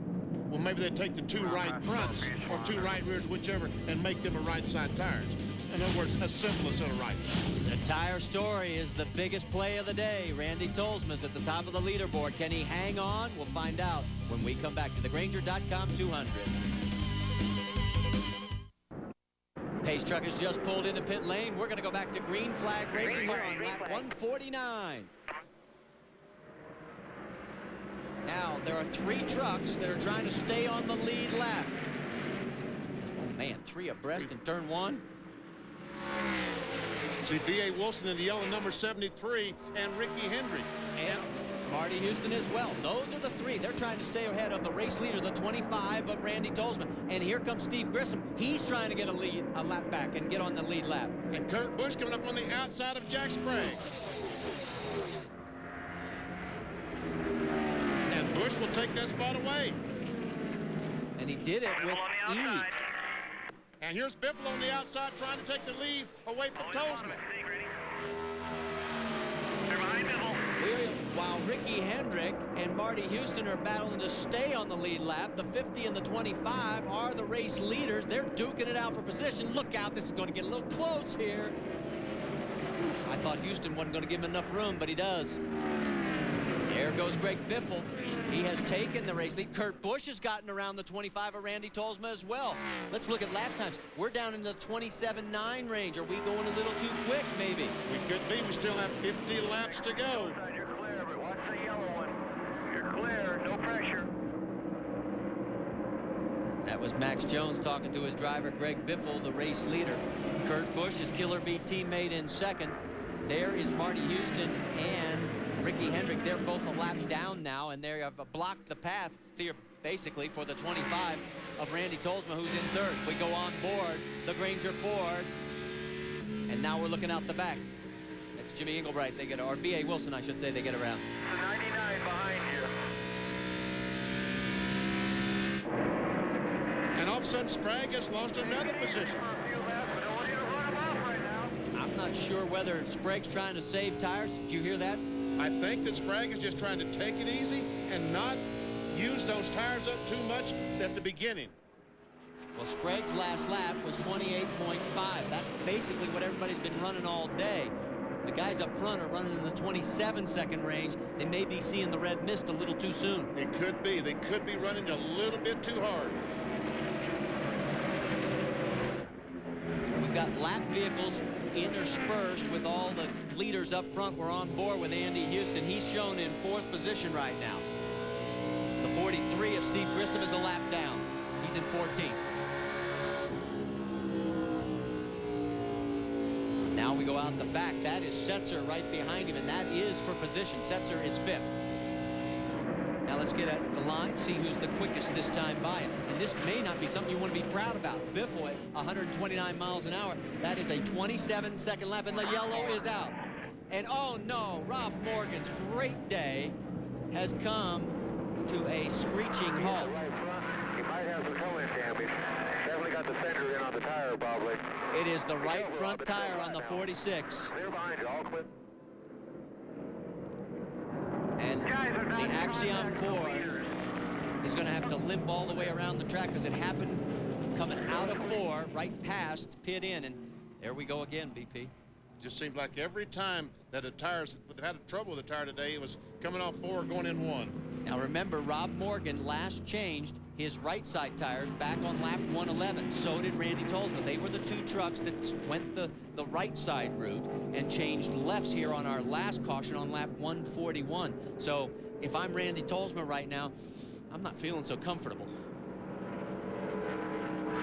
Well, maybe they take the 2 right fronts or 2 right rears, whichever, and make them a right side tires. In other words, assemble a set of rights. The tire story is the biggest play of the day. Randy Tolsma's at the top of the leaderboard. Can he hang on? We'll find out when we come back to the Grainger.com 200. Pace truck has just pulled into pit lane. We're going to go back to green flag racing here on lap 149. Now, there are 3 trucks that are trying to stay on the lead lap. Oh, man, 3 abreast in turn 1. See B.A. Wilson in the yellow number 73 and Ricky Hendrick. And Marty Houston as well. Those are the three. They're trying to stay ahead of the race leader, the 25 of Randy Tolzman. And here comes Steve Grissom. He's trying to get a lap back and get on the lead lap. And Kurt Busch coming up on the outside of Jack Sprague. And Busch will take that spot away. And he did it with ease. And here's Biffle on the outside trying to take the lead away from Tolzman. While Ricky Hendrick and Marty Houston are battling to stay on the lead lap, the 50 and the 25 are the race leaders. They're duking it out for position. Look out, this is going to get a little close here. I thought Houston wasn't going to give him enough room, but he does. There goes Greg Biffle. He has taken the race lead. Kurt Busch has gotten around the 25 of Randy Tolzman as well. Let's look at lap times. We're down in the 27.9 range. Are we going a little too quick, maybe? We could be. We still have 50 laps to go. You're clear, but watch the yellow one. You're clear, no pressure. That was Max Jones talking to his driver, Greg Biffle, the race leader. Kurt Busch, his Killer Bee teammate, in second. There is Marty Houston and Ricky Hendrick. They're both a lap down now, and they have blocked the path basically for the 25 of Randy Tolzman, who's in third. We go on board the Granger Ford, and now we're looking out the back. That's Jimmy Englebright. They get, or B.A. Wilson, I should say, they get around. The 99 behind you. And all of a sudden, Sprague has lost another position. I'm not sure whether Sprague's trying to save tires. Did you hear that? I think that Sprague is just trying to take it easy and not use those tires up too much at the beginning. Well, Sprague's last lap was 28.5. That's basically what everybody's been running all day. The guys up front are running in the 27-second range. They may be seeing the red mist a little too soon. It could be. They could be running a little bit too hard. We've got lap vehicles interspersed with all the leaders up front. We're on board with Andy Houston. He's shown in fourth position right now. The 43 of Steve Grissom is a lap down. He's in 14th. Now we go out the back. That is Setzer right behind him, and that is for position. Setzer is fifth. Now let's get at the line, see who's the quickest this time by it. And this may not be something you want to be proud about. Biffle at 129 miles an hour. That is a 27-second lap, and the yellow is out. And oh no, Rob Morgan's great day has come to a screeching halt. He might have some toe-in damage. Definitely got the fender in on the tire, probably. It is the right front tire on the 46. Clear behind you, all clear. And the Axiom 4 is going to have to limp all the way around the track because it happened coming out of 4 right past pit in. And there we go again, BP. Just seemed like every time that a tire's had trouble with the tire today, it was coming off 4 going in 1. Now remember, Rob Morgan last changed his right side tires back on lap 111. So did Randy Tolzman. They were the two trucks that went the right side route and changed lefts here on our last caution on lap 141. So if I'm Randy Tolzman right now, I'm not feeling so comfortable.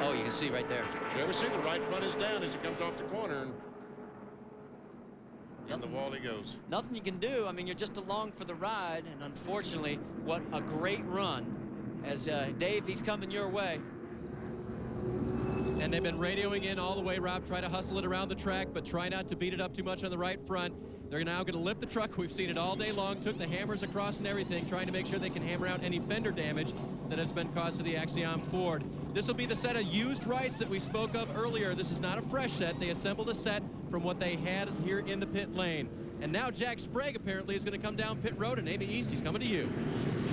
Oh, you can see right there. You ever see the right front is down as he comes off the corner, and in the wall he goes. Nothing you can do. I mean, you're just along for the ride, and unfortunately, what a great run. As Dave, he's coming your way. And they've been radioing in all the way, Rob. Try to hustle it around the track, but try not to beat it up too much on the right front. They're now going to lift the truck. We've seen it all day long. Took the hammers across and everything, trying to make sure they can hammer out any fender damage that has been caused to the Axiom Ford. This will be the set of used rights that we spoke of earlier. This is not a fresh set. They assembled a set from what they had here in the pit lane. And now Jack Sprague apparently is going to come down pit road, and Amy East, he's coming to you.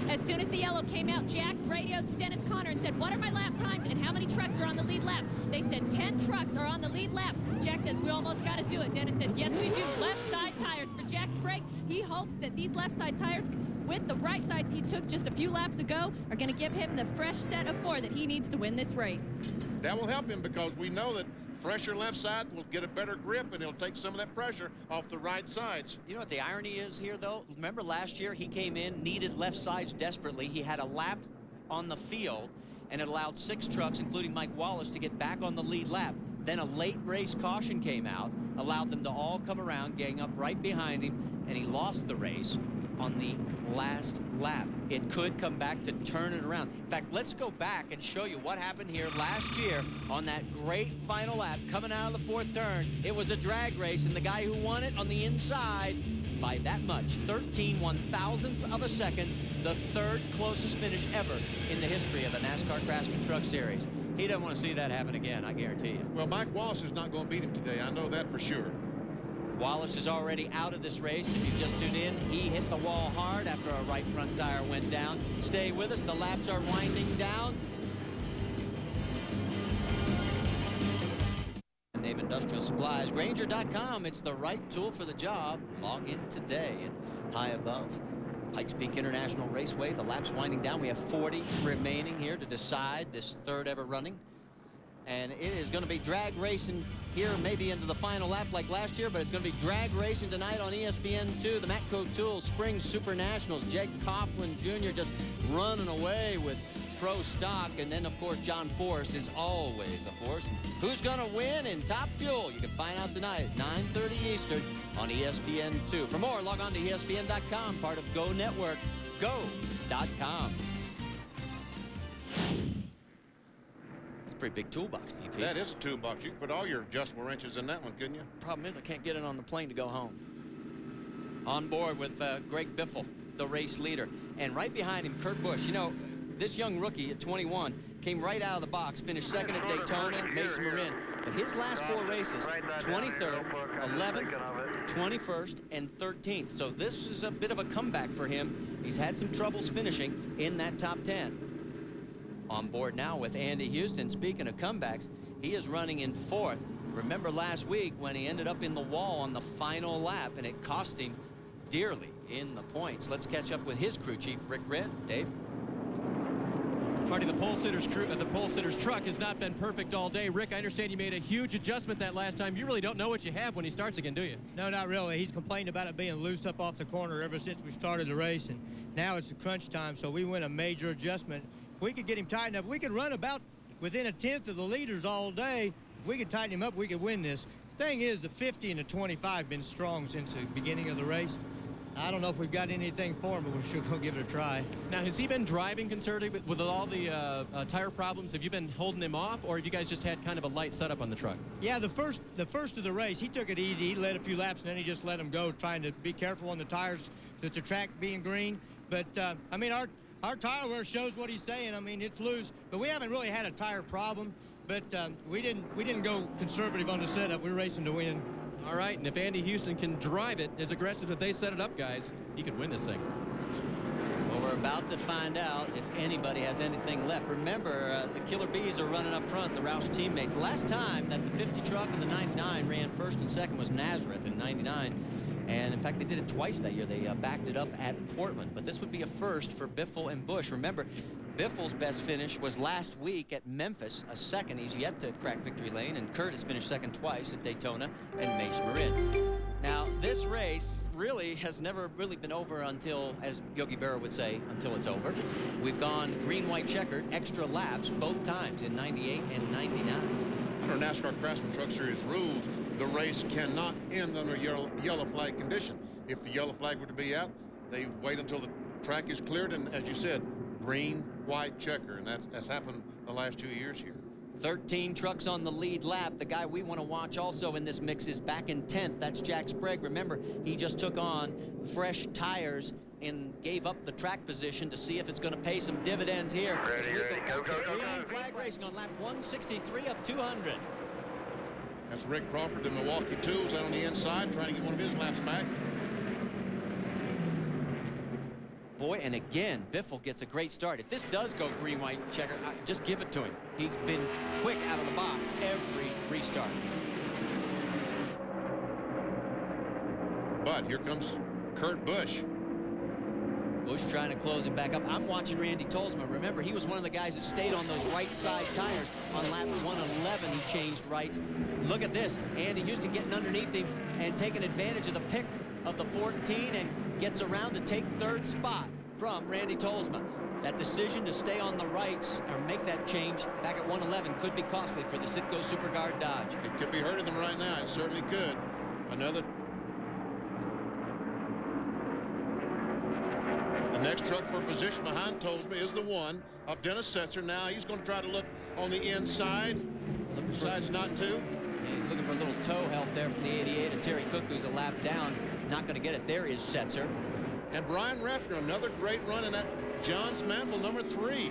As soon as the yellow came out, Jack radioed to Dennis Conner and said, what are my lap times and how many trucks are on the lead lap? They said 10 trucks are on the lead lap. Jack says, we almost got to do it. Dennis says, yes, we do. Left side tires for Jack Sprague. He hopes that these left side tires with the right sides he took just a few laps ago are going to give him the fresh set of 4 that he needs to win this race. That will help him because we know that fresher left side will get a better grip, and he'll take some of that pressure off the right sides. You know what the irony is here, though? Remember last year he came in, needed left sides desperately. He had a lap on the field, and it allowed 6 trucks, including Mike Wallace, to get back on the lead lap. Then a late race caution came out, allowed them to all come around, gang up right behind him, and he lost the race on the last lap. It could come back to turn it around. In fact, let's go back and show you what happened here last year on that great final lap coming out of the 4th turn. It was a drag race, and the guy who won it on the inside by that much, 13 1/1000th of a second, the 3rd closest finish ever in the history of the NASCAR Craftsman Truck Series. He doesn't want to see that happen again, I guarantee you. Well, Mike Wallace is not going to beat him today. I know that for sure. Wallace is already out of this race. If you just tuned in, he hit the wall hard after a right front tire went down. Stay with us. The laps are winding down. Name Industrial Supplies, Granger.com. It's the right tool for the job. Log in today. And high above Pikes Peak International Raceway, the laps winding down. We have 40 remaining here to decide this 3rd ever running. And it is going to be drag racing here, maybe into the final lap like last year, but it's going to be drag racing tonight on ESPN2. The Matco Tools Spring Super Nationals. Jake Coughlin Jr. just running away with pro stock. And then, of course, John Force is always a force. Who's going to win in Top Fuel? You can find out tonight at 9:30 Eastern on ESPN2. For more, log on to ESPN.com, part of Go Network, go.com. Pretty big toolbox, BP. That is a toolbox. You could put all your adjustable wrenches in that one, couldn't you? Problem is I can't get it on the plane to go home. On board with Greg Biffle, the race leader. And right behind him, Kurt Busch. You know, this young rookie at 21 came right out of the box, finished 2nd at Daytona, Mesa Marin. But his last 4 races, 23rd, 11th, 21st, and 13th. So this is a bit of a comeback for him. He's had some troubles finishing in that top 10. On board now with Andy Houston. Speaking of comebacks, he is running in 4th. Remember last week when he ended up in the wall on the final lap, and it cost him dearly in the points. Let's catch up with his crew chief, Rick Ritt. Dave? Marty, the pole sitter's truck has not been perfect all day. Rick, I understand you made a huge adjustment that last time. You really don't know what you have when he starts again, do you? No, not really. He's complained about it being loose up off the corner ever since we started the race, and now it's the crunch time, so we went a major adjustment. If we could get him tight enough, we could run about within 1/10 of the leaders all day. If we could tighten him up, we could win this. The thing is, the 50 and the 25 have been strong since the beginning of the race. I don't know if we've got anything for him, but we're sure going to give it a try. Now, has he been driving conservative with all the tire problems? Have you been holding him off, or have you guys just had kind of a light setup on the truck? Yeah, the first of the race, he took it easy. He led a few laps, and then he just let him go, trying to be careful on the tires with the track being green. But, I mean, our tire wear shows what he's saying. I mean, it's loose, but we haven't really had a tire problem. But we didn't go conservative on the setup. We're racing to win. All right, and if Andy Houston can drive it as aggressive as they set it up, guys, he could win this thing. Well, we're about to find out if anybody has anything left. Remember, the Killer Bees are running up front, the Roush teammates. The last time that the 50 truck and the 99 ran 1st and 2nd was Nazareth in 99. And in fact, they did it twice that year. They backed it up at Portland. But this would be a first for Biffle and Busch. Remember, Biffle's best finish was last week at Memphis, a 2nd. He's yet to crack victory lane, and Kurt has finished 2nd twice at Daytona and Mesa Marin. Now, this race really has never really been over until, as Yogi Berra would say, until it's over. We've gone green, white, checkered, extra laps both times in 98 and 99. Under NASCAR Craftsman Truck Series rules, the race cannot end under yellow flag condition. If the yellow flag were to be out, they wait until the track is cleared, and as you said, green, white, checker, and that's happened the last 2 years here. 13 trucks on the lead lap. The guy we want to watch also in this mix is back in 10th. That's Jack Sprague. Remember, he just took on fresh tires and gave up the track position to see if it's going to pay some dividends here. Go. Green flag racing on lap 163 of 200. That's Rick Crawford, the Milwaukee Tools, out on the inside, trying to get one of his laps back. Boy, and again, Biffle gets a great start. If this does go green, white, checker, just give it to him. He's been quick out of the box every restart. But here comes Kurt Busch. Busch trying to close it back up. I'm watching Randy Tolsma. Remember, he was one of the guys that stayed on those right side tires. On lap 111, he changed rights. Look at this. Andy Houston getting underneath him and taking advantage of the pick of the 14 and gets around to take 3rd spot from Randy Tolsma. That decision to stay on the rights or make that change back at 111 could be costly for the Citgo Superguard Dodge. It could be hurting them right now. It certainly could. The next truck for position behind Tolsma is the one of Dennis Setzer. Now he's going to try to look on the inside. Decides not to. He's looking for a little toe help there from the 88 and Terry Cook, who's a lap down. Not going to get it. There is Setzer. And Brian Reffner, another great run in that Johns Manville number 3.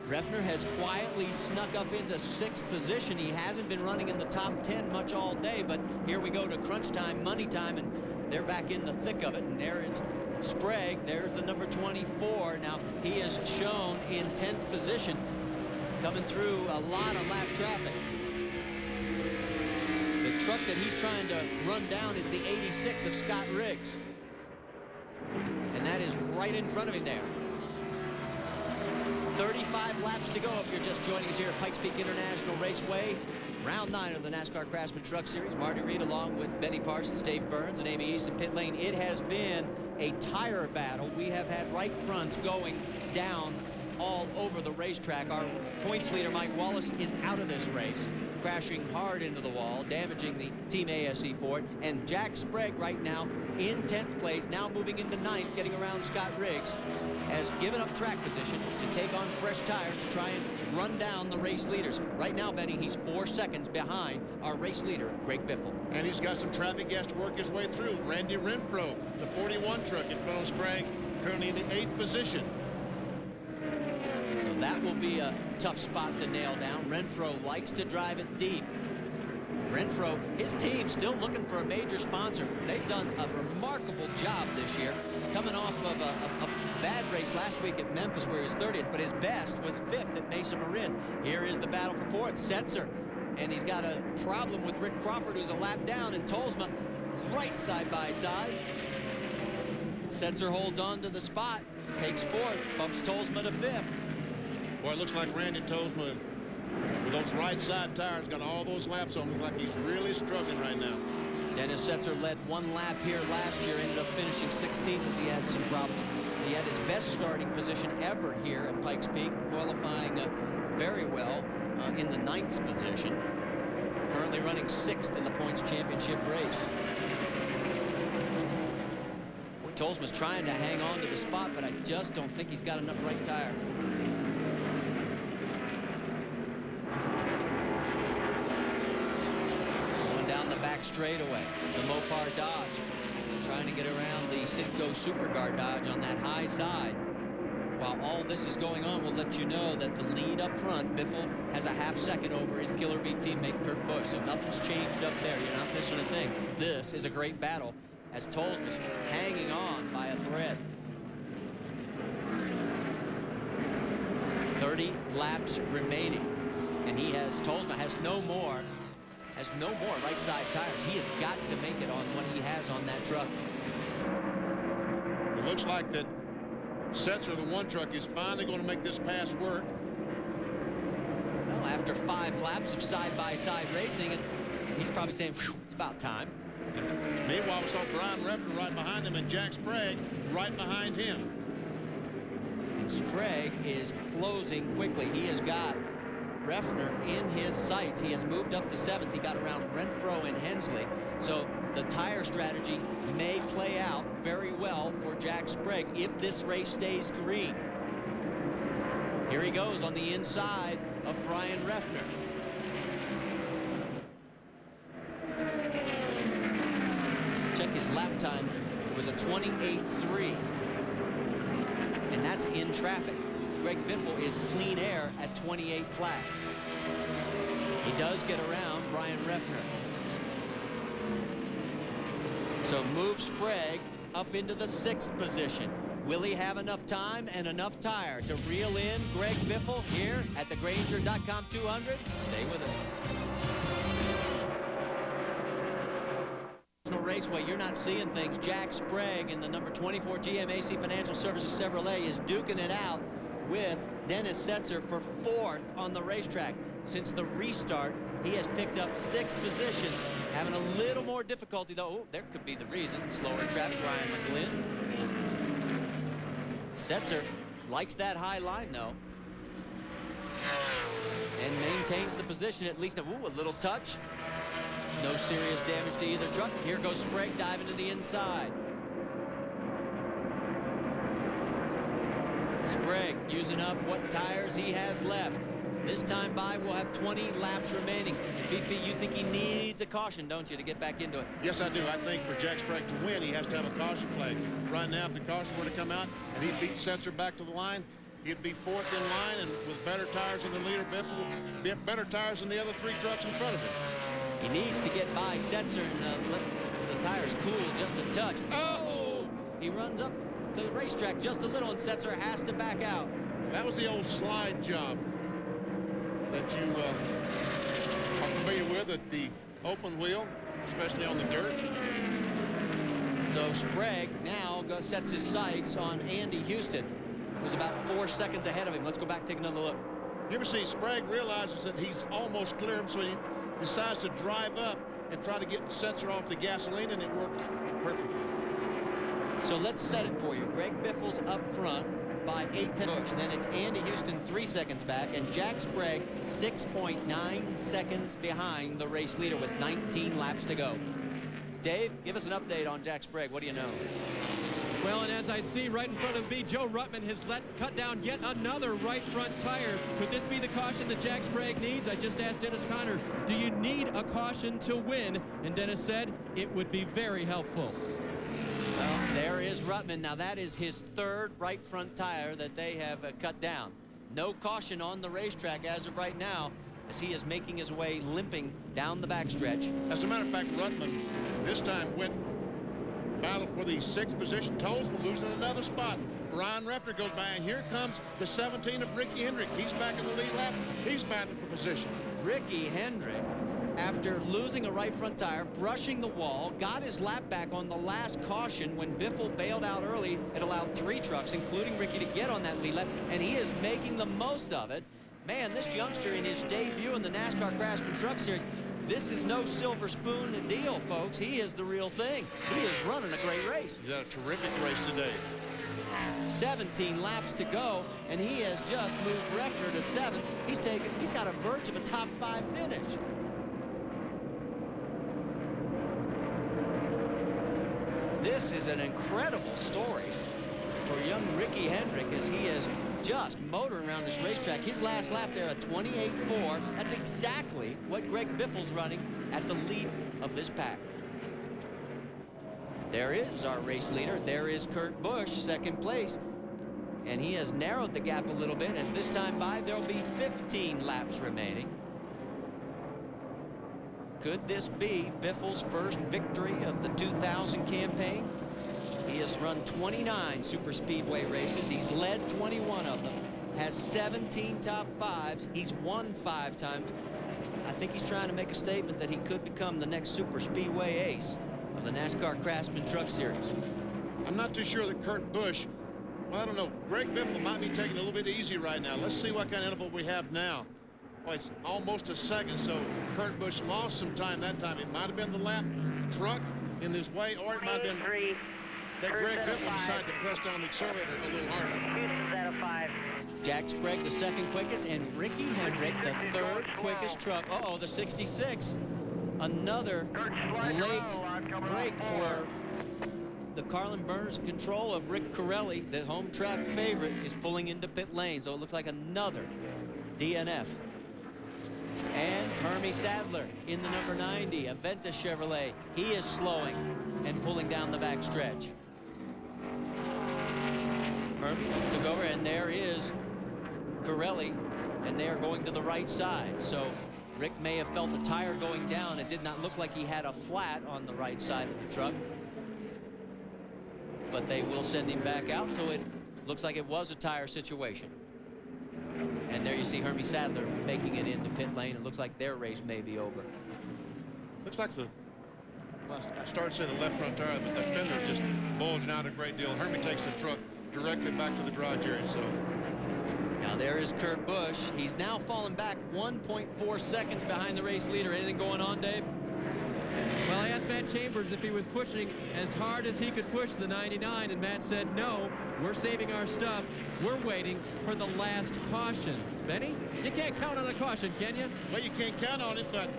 Reffner has quietly snuck up into 6th position. He hasn't been running in the top 10 much all day, but here we go to crunch time, money time, and they're back in the thick of it. And there is Sprague. There's the number 24. Now he is shown in 10th position, coming through a lot of lap traffic. The truck that he's trying to run down is the 86 of Scott Riggs. And that is right in front of him there. 35 laps to go if you're just joining us here at Pikes Peak International Raceway. Round 9 of the NASCAR Craftsman Truck Series. Marty Reed along with Benny Parsons, Dave Burns, and Amy East in pit lane. It has been a tire battle. We have had right fronts going down all over the racetrack. Our points leader, Mike Wallace, is out of this race, crashing hard into the wall, damaging the Team ASE Ford. And Jack Sprague right now in 10th place, now moving into 9th, getting around Scott Riggs, has given up track position to take on fresh tires to try and run down the race leaders. Right now, Benny, he's 4 seconds behind our race leader, Greg Biffle. And he's got some traffic he has to work his way through. Randy Renfro, the 41 truck in front of Sprague, currently in the 8th position. So that will be a tough spot to nail down. Renfro likes to drive it deep. Renfro, his team still looking for a major sponsor. They've done a remarkable job this year, coming off of a bad race last week at Memphis where he was 30th, but his best was 5th at Mesa Marin. Here is the battle for 4th. Setzer, and he's got a problem with Rick Crawford, who's a lap down, and Tolsma right side by side. Setzer holds on to the spot, takes 4th, bumps Tolsma to 5th. Boy, it looks like Randy Tolsma, with those right side tires, got all those laps on him. Looks like he's really struggling right now. Dennis Setzer led 1 lap here last year, ended up finishing 16th as he had some problems. He had his best starting position ever here at Pikes Peak, qualifying very well in the 9th position. Currently running 6th in the points championship race. Boy, Tolsma's trying to hang on to the spot, but I just don't think he's got enough right tire. Back straightaway, the Mopar Dodge trying to get around the Citgo Superguard Dodge on that high side. While all this is going on, we'll let you know that the lead up front, Biffle has a half second over his Killer Bee teammate Kurt Busch, so nothing's changed up there. You're not missing a thing. This is a great battle as Tolsma's hanging on by a thread. 30 laps remaining, and Tolsma has no more right side tires. He has got to make it on what he has on that truck. It looks like that Setzer, the 1 truck, is finally going to make this pass work. Well, after 5 laps of side-by-side racing, and he's probably saying, it's about time. Meanwhile, we saw Brian Reffner right behind him and Jack Sprague right behind him. And Sprague is closing quickly. He has got Reffner in his sights. He has moved up to 7th. He got around Renfro and Hensley. So the tire strategy may play out very well for Jack Sprague if this race stays green. Here he goes on the inside of Brian Reffner. Let's check his lap time. It was a 28.3. And that's in traffic. Greg Biffle is clean air at 28 flat. He does get around Brian Reffner. So move Sprague up into the 6th position. Will he have enough time and enough tire to reel in Greg Biffle here at the Granger.com 200? Stay with us. Raceway, you're not seeing things. Jack Sprague in the number 24 GMAC Financial Services Chevrolet is duking it out with Dennis Setzer for 4th on the racetrack. Since the restart, he has picked up 6 positions, having a little more difficulty though. Oh, there could be the reason. Slower traffic, Ryan McGlynn. Setzer Likes that high line, though. And maintains the position, at least. Ooh, a little touch. No serious damage to either truck. Here goes Sprague diving to the inside. Sprague using up what tires he has left. This time by, we'll have 20 laps remaining. And BP, you think he needs a caution, don't you, to get back into it? Yes, I do. I think for Jack Sprague to win, he has to have a caution flag. Right now, if the caution were to come out and he beat Setzer back to the line, he'd be fourth in line, and with better tires than the leader, Biffle, be better tires than the other 3 trucks in front of him. He needs to get by Setzer and let the tires cool just a touch. Oh! He runs up to the racetrack just a little, and Setzer has to back out. That was the old slide job that you are familiar with at the open wheel, especially on the dirt. So Sprague now sets his sights on Andy Houston, who's about 4 seconds ahead of him. Let's go back and take another look. You ever see Sprague realizes that he's almost clear him, so he decides to drive up and try to get Setzer off the gasoline, and it worked perfectly. So let's set it for you. Greg Biffle's up front by 8 Bush. Then it's Andy Houston 3 seconds back, and Jack Sprague 6.9 seconds behind the race leader with 19 laps to go. Dave, give us an update on Jack Sprague. What do you know? Well, and as I see right in front of me, Joe Ruttman has cut down yet another right front tire. Could this be the caution that Jack Sprague needs? I just asked Dennis Conner, do you need a caution to win? And Dennis said it would be very helpful. Well, there is Ruttman. Now, that is his 3rd right front tire that they have cut down. No caution on the racetrack as of right now, as he is making his way limping down the backstretch. As a matter of fact, Ruttman this time went battle for the 6th position. Tolesville losing another spot. Ryan Refner goes by, and here comes the 17 of Ricky Hendrick. He's back in the lead lap. He's battling for position. Ricky Hendrick, after losing a right front tire, brushing the wall, got his lap back on the last caution when Biffle bailed out early. It allowed 3 trucks, including Ricky, to get on that lead lap, and he is making the most of it. Man, this youngster in his debut in the NASCAR Craftsman Truck Series, this is no silver spoon deal, folks. He is the real thing. He is running a great race. He's had a terrific race today. 17 laps to go, and he has just moved Refner to 7th. He's got a verge of a top 5 finish. This is an incredible story for young Ricky Hendrick, as he is just motoring around this racetrack. His last lap there at 28.4. That's exactly what Greg Biffle's running at the lead of this pack. There is our race leader. There is Kurt Busch, 2nd place. And he has narrowed the gap a little bit, as this time by there will be 15 laps remaining. Could this be Biffle's first victory of the 2000 campaign? He has run 29 super speedway races. He's led 21 of them, has 17 top 5s. He's won 5 times. I think he's trying to make a statement that he could become the next super speedway ace of the NASCAR Craftsman Truck Series. I'm not too sure that Kurt Busch, well, I don't know. Greg Biffle might be taking it a little bit easy right now. Let's see what kind of interval we have now. Well, it's almost a second, so Kurt Busch lost some time that time. It might have been the lap truck in his way, or it might have been that Greg Biffle decided to press down the accelerator a little harder. Houston's out of 5. Jack Sprague, the 2nd quickest, and Ricky Hendrick, the 3rd quickest truck. Uh-oh, the 66. Another late break for the Carlin Burns control of Rick Corelli. The home track favorite is pulling into pit lane, so it looks like another DNF. And Hermie Sadler in the number 90, Aventa Chevrolet. He is slowing and pulling down the back stretch. Hermie took over, and there is Corelli, and they are going to the right side. So Rick may have felt a tire going down. It did not look like he had a flat on the right side of the truck. But they will send him back out, so it looks like it was a tire situation. And there you see Hermie Sadler making it into pit lane. It looks like their race may be over. Looks like I started saying the left front tire, but the fender just bulging out a great deal. Hermie takes the truck directly back to the garage area. So now there is Kurt Busch. He's now fallen back 1.4 seconds behind the race leader. Anything going on, Dave? Well, I asked Matt Chambers if he was pushing as hard as he could push the 99, and Matt said, no, we're saving our stuff. We're waiting for the last caution. Benny, you can't count on a caution, can you? Well, you can't count on it, but,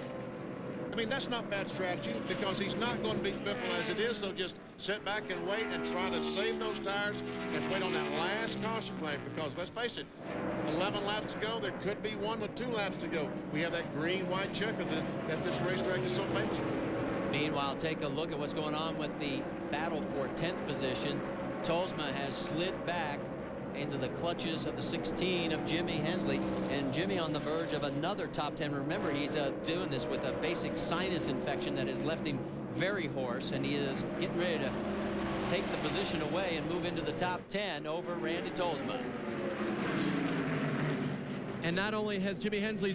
I mean, that's not bad strategy because he's not going to beat Biffle as it is, so just sit back and wait and try to save those tires and wait on that last caution flag because, let's face it, 11 laps to go. There could be one with 2 laps to go. We have that green-white checker that this racetrack is so famous for. Meanwhile, take a look at what's going on with the battle for 10th position. Tolsma has slid back into the clutches of the 16 of Jimmy Hensley, and Jimmy on the verge of another top 10. Remember, he's doing this with a basic sinus infection that has left him very hoarse, and he is getting ready to take the position away and move into the top 10 over Randy Tolsma. And not only has Jimmy Hensley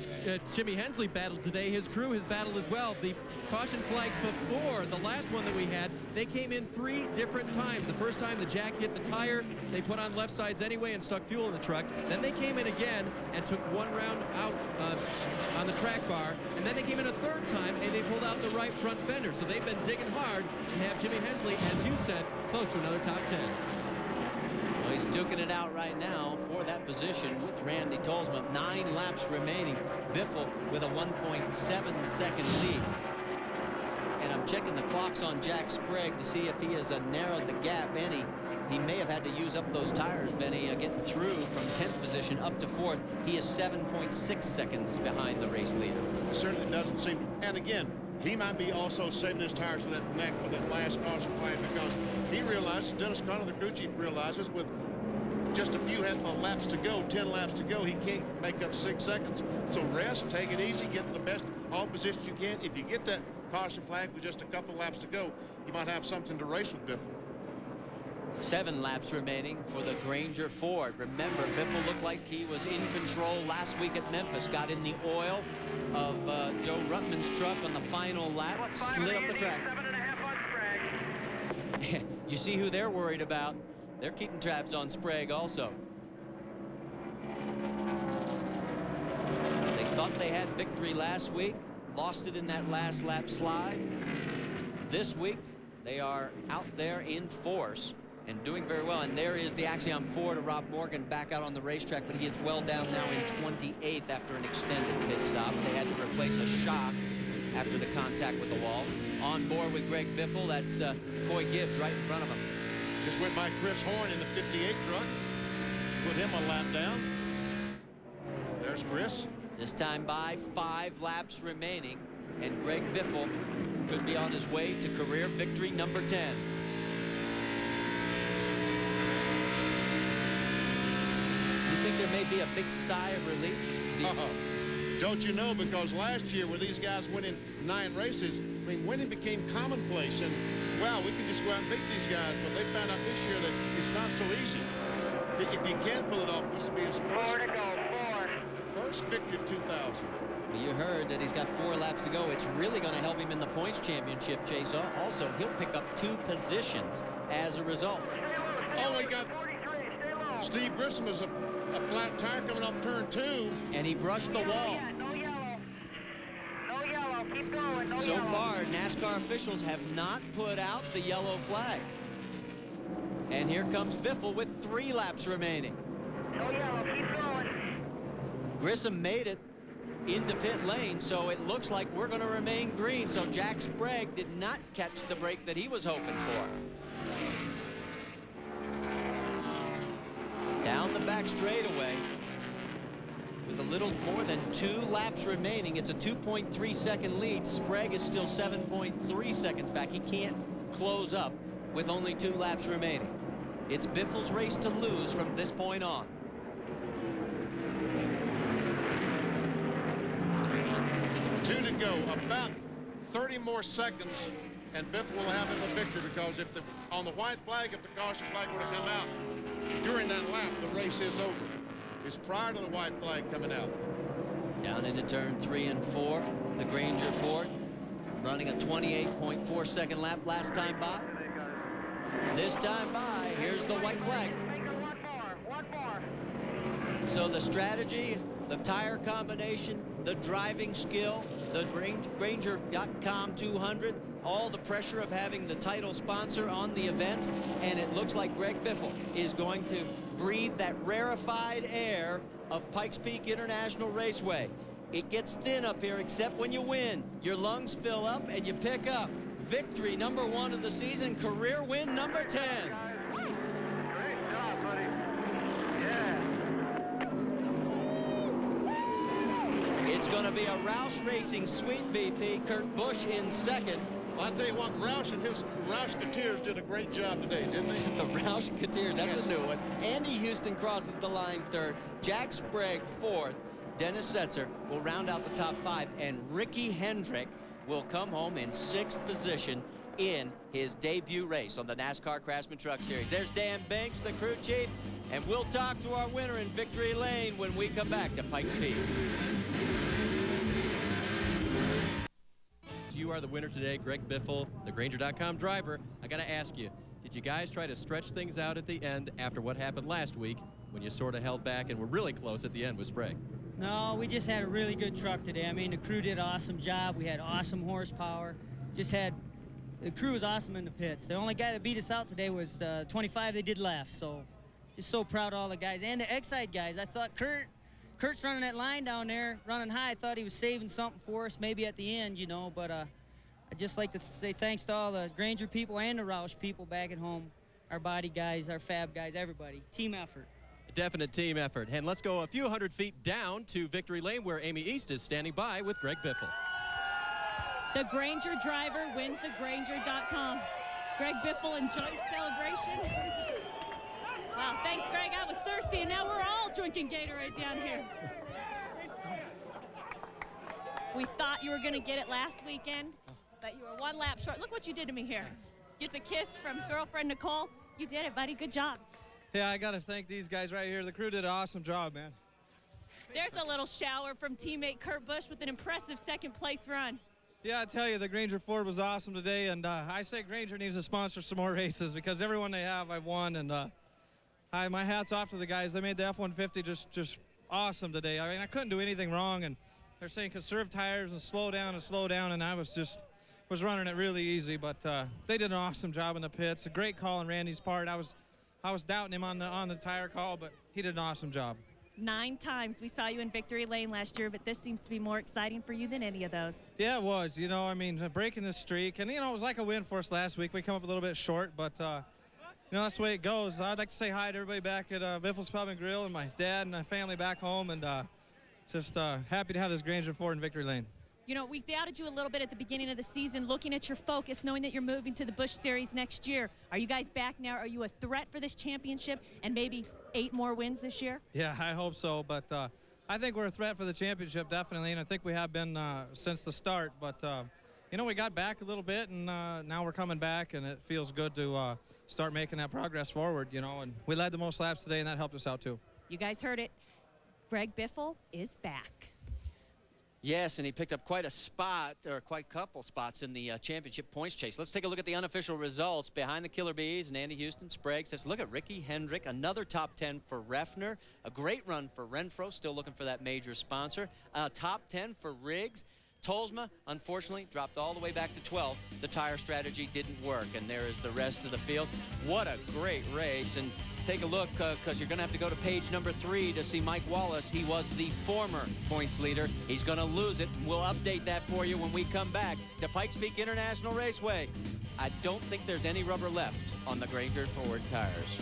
battled today, his crew has battled as well. The caution flag before, the last one that we had, they came in 3 different times. The first time the jack hit the tire, they put on left sides anyway and stuck fuel in the truck. Then they came in again and took 1 round out on the track bar. And then they came in a 3rd time and they pulled out the right front fender. So they've been digging hard and have Jimmy Hensley, as you said, close to another top 10. Well, he's duking it out right now for that position with Randy Tolsma. 9 laps remaining. Biffle with a 1.7 second lead. And I'm checking the clocks on Jack Sprague to see if he has narrowed the gap any. He may have had to use up those tires, Benny, getting through from 10th position up to 4th. He is 7.6 seconds behind the race leader. It certainly doesn't seem, and again, he might be also saving his tires for that neck for that last caution flag because he realizes, Dennis Conner, the crew chief, realizes with just a few laps to go, 10 laps to go, he can't make up 6 seconds. So rest, take it easy, get the best all positions you can. If you get that caution flag with just a couple laps to go, you might have something to race with Biffle. 7 laps remaining for the Granger Ford. Remember, Biffle looked like he was in control last week at Memphis. Got in the oil of Joe Ruttman's truck on the final lap. Slid up the track. You see who they're worried about. They're keeping tabs on Sprague also. They thought they had victory last week. Lost it in that last lap slide. This week, they are out there in force and doing very well. And there is the Axiom Ford of Rob Morgan back out on the racetrack, but he is well down now in 28th after an extended pit stop. They had to replace a shock after the contact with the wall. On board with Greg Biffle, that's Coy Gibbs right in front of him. Just went by Chris Horn in the 58 truck. Put him a lap down. There's Chris. This time by 5 laps remaining, and Greg Biffle could be on his way to career victory number 10. You think there may be a big sigh of relief? Don't you know, because last year where these guys winning 9 races, I mean, winning became commonplace, and wow, we can just go out and beat these guys, but they found out this year that it's not so easy. If you can't pull it off, this will be his first victory of 2000. Well, you heard that he's got 4 laps to go. It's really going to help him in the points championship, Chase. Also, he'll pick up 2 positions as a result. Oh, he got Steve Grissom is a flat tire coming off turn 2. And he brushed the wall. No yellow. No yellow. Keep going. No so yellow. far, NASCAR officials have not put out the yellow flag. And here comes Biffle with 3 laps remaining. No yellow. Keep going. Grissom made it into pit lane, so it looks like we're going to remain green. So Jack Sprague did not catch the break that he was hoping for. Down the back straightaway with a little more than 2 laps remaining. It's a 2.3 second lead. Sprague is still 7.3 seconds back. He can't close up with only 2 laps remaining. It's Biffle's race to lose from this point on. Two to go, about 30 more seconds, and Biffle will have him a victory because if on the white flag, if the caution flag were to come out during that lap, the race is over. It's prior to the white flag coming out. Down into turn 3 and 4, the Granger Ford running a 28.4 second lap last time by. This time by, here's the white flag. One more. So the strategy, the tire combination, the driving skill, the Granger.com 200, all the pressure of having the title sponsor on the event, and it looks like Greg Biffle is going to breathe that rarefied air of Pikes Peak International Raceway. It gets thin up here, except when you win. Your lungs fill up and you pick up victory number 1 of the season, career win number 10. Great job, buddy. Yeah. It's going to be a Roush Racing Sweet BP. Kurt Busch in second. Well, I tell you what, Roush and his Roush-Keteers did a great job today, didn't they? The Roush-Keteers, that's a new one. Andy Houston crosses the line third. Jack Sprague fourth. Dennis Setzer will round out the top 5, and Ricky Hendrick will come home in 6th position in his debut race on the NASCAR Craftsman Truck Series. There's Dan Banks, the crew chief, and we'll talk to our winner in Victory Lane when we come back to Pikes Peak. You are the winner today, Greg Biffle, the Grainger.com driver. I got to ask you, did you guys try to stretch things out at the end after what happened last week when you sort of held back and were really close at the end with Sprague? No, we just had a really good truck today. I mean, the crew did an awesome job. We had awesome horsepower. The crew was awesome in the pits. The only guy that beat us out today was 25 they did left. So just so proud of all the guys. And the Exide guys. I thought Kurt's running that line down there, running high. I thought he was saving something for us, maybe at the end, you know. But I'd just like to say thanks to all the Grainger people and the Roush people back at home, our body guys, our fab guys, everybody. Team effort. A definite team effort. And let's go a few hundred feet down to Victory Lane, where Amy East is standing by with Greg Biffle. The Grainger driver wins the Grainger.com. Greg Biffle enjoys celebration. Wow, thanks, Greg. I was thirsty, and now we're all drinking Gatorade down here. We thought you were going to get it last weekend, but you were 1 lap short. Look what you did to me here. Gets a kiss from girlfriend Nicole. You did it, buddy. Good job. Yeah, I got to thank these guys right here. The crew did an awesome job, man. There's a little shower from teammate Kurt Busch with an impressive 2nd place run. Yeah, I tell you, the Grainger Ford was awesome today, and I say Grainger needs to sponsor some more races because everyone they have, I've won, and my hat's off to the guys. They made the F-150 just awesome today. I mean, I couldn't do anything wrong, and they're saying conserve tires and slow down, and I was running it really easy, but they did an awesome job in the pits. A great call on Randy's part. I was doubting him on the tire call, but he did an awesome job. 9 times we saw you in Victory Lane last year, but this seems to be more exciting for you than any of those. Yeah, it was. You know, I mean, breaking the streak, and, you know, it was like a win for us last week. We come up a little bit short, but, you know, that's the way it goes. I'd like to say hi to everybody back at Biffle's Pub and Grill and my dad and my family back home, and just happy to have this Grainger Ford in Victory Lane. You know, we doubted you a little bit at the beginning of the season, looking at your focus, knowing that you're moving to the Busch Series next year. Are you guys back now? Are you a threat for this championship and maybe 8 more wins this year? Yeah, I hope so, but I think we're a threat for the championship, definitely, and I think we have been since the start. But, you know, we got back a little bit, and now we're coming back, and it feels good to start making that progress forward, you know, and we led the most laps today, and that helped us out, too. You guys heard it. Greg Biffle is back. Yes, and he picked up quite a spot, or quite a couple spots in the championship points chase. Let's take a look at the unofficial results. Behind the Killer Bees and Andy Houston, Sprague says, look at Ricky Hendrick, another top 10 for Refner. A great run for Renfro, still looking for that major sponsor. Top 10 for Riggs. Tolsma, unfortunately, dropped all the way back to 12th. The tire strategy didn't work, and there is the rest of the field. What a great race, and take a look, because you're going to have to go to page number 3 to see Mike Wallace. He was the former points leader. He's going to lose it. We'll update that for you when we come back to Pikes Peak International Raceway. I don't think there's any rubber left on the Grainger Ford tires.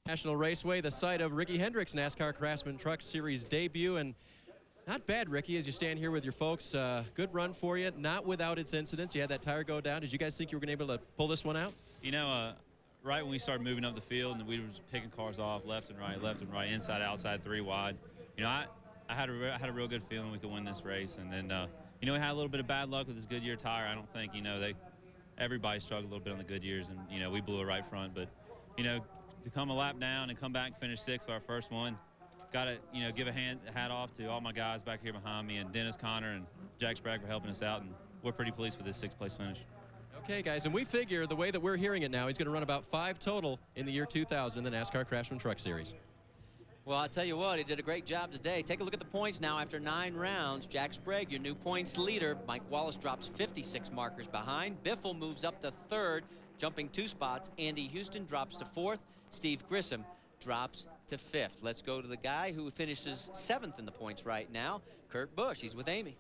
National Raceway, the site of Ricky Hendrick's NASCAR Craftsman Truck Series debut, and not bad, Ricky, as you stand here with your folks. Good run for you, not without its incidents. You had that tire go down. Did you guys think you were going to be able to pull this one out? You know, right when we started moving up the field and we were just picking cars off left and right, inside, outside, 3 wide, you know, I had a real good feeling we could win this race. And then, you know, we had a little bit of bad luck with this Goodyear tire. I don't think, you know, everybody struggled a little bit on the Goodyears, and, you know, we blew it right front. But, you know, to come a lap down and come back and finish 6th for our first one, got to, you know, give a hat off to all my guys back here behind me, and Dennis, Connor, and Jack Sprague for helping us out, and we're pretty pleased with this 6th place finish. Okay, guys, and we figure the way that we're hearing it now, he's going to run about 5 total in the year 2000 in the NASCAR Craftsman Truck Series. Well, I'll tell you what, he did a great job today. Take a look at the points now after 9 rounds. Jack Sprague, your new points leader. Mike Wallace drops 56 markers behind. Biffle moves up to 3rd, jumping 2 spots. Andy Houston drops to 4th. Steve Grissom drops to 5th. Let's go to the guy who finishes 7th in the points right now, Kurt Busch. He's with Amy.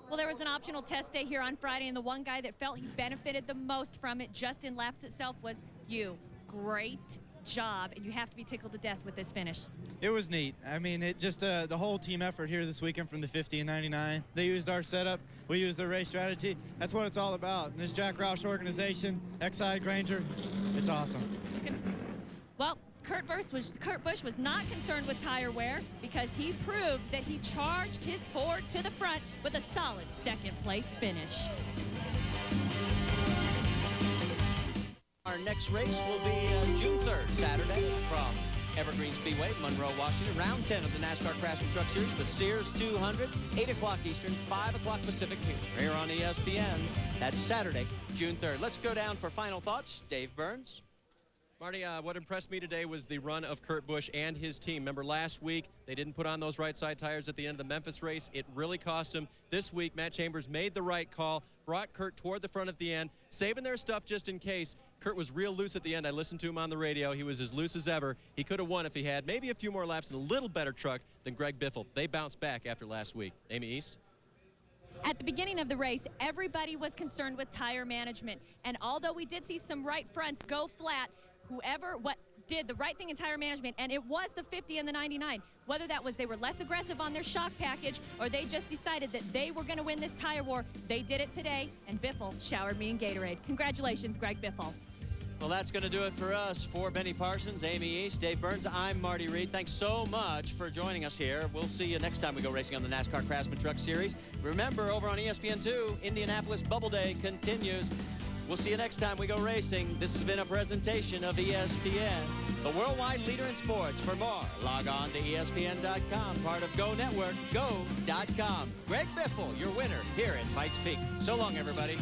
Well, there was an optional test day here on Friday, and the one guy that felt he benefited the most from it just in laps itself was you. Great job, and you have to be tickled to death with this finish. It was neat. I mean, it just the whole team effort here this weekend from the 50 and 99. They used our setup. We used their race strategy. That's what it's all about. And this Jack Roush organization, XI Granger, it's awesome. Well, Kurt Busch was not concerned with tire wear because he proved that he charged his Ford to the front with a solid 2nd place finish. Our next race will be June 3rd, Saturday, from Evergreen Speedway, Monroe, Washington. Round 10 of the NASCAR Craftsman Truck Series, the Sears 200, 8 o'clock Eastern, 5 o'clock Pacific here on ESPN. That's Saturday, June 3rd. Let's go down for final thoughts. Dave Burns. Marty, what impressed me today was the run of Kurt Busch and his team. Remember last week, they didn't put on those right side tires at the end of the Memphis race. It really cost him. This week, Matt Chambers made the right call, brought Kurt toward the front at the end, saving their stuff just in case. Kurt was real loose at the end. I listened to him on the radio. He was as loose as ever. He could have won if he had maybe a few more laps and a little better truck than Greg Biffle. They bounced back after last week. Amy East? At the beginning of the race, everybody was concerned with tire management. And although we did see some right fronts go flat, whoever did the right thing in tire management, and it was the 50 and the 99. Whether that was they were less aggressive on their shock package or they just decided that they were going to win this tire war, they did it today, and Biffle showered me in Gatorade. Congratulations, Greg Biffle. Well, that's going to do it for us. For Benny Parsons, Amy East, Dave Burns, I'm Marty Reed. Thanks so much for joining us here. We'll see you next time we go racing on the NASCAR Craftsman Truck Series. Remember, over on ESPN2, Indianapolis Bubble Day continues. We'll see you next time we go racing. This has been a presentation of ESPN, the worldwide leader in sports. For more, log on to ESPN.com, part of Go Network, go.com. Greg Biffle, your winner here at Pikes Peak. So long, everybody.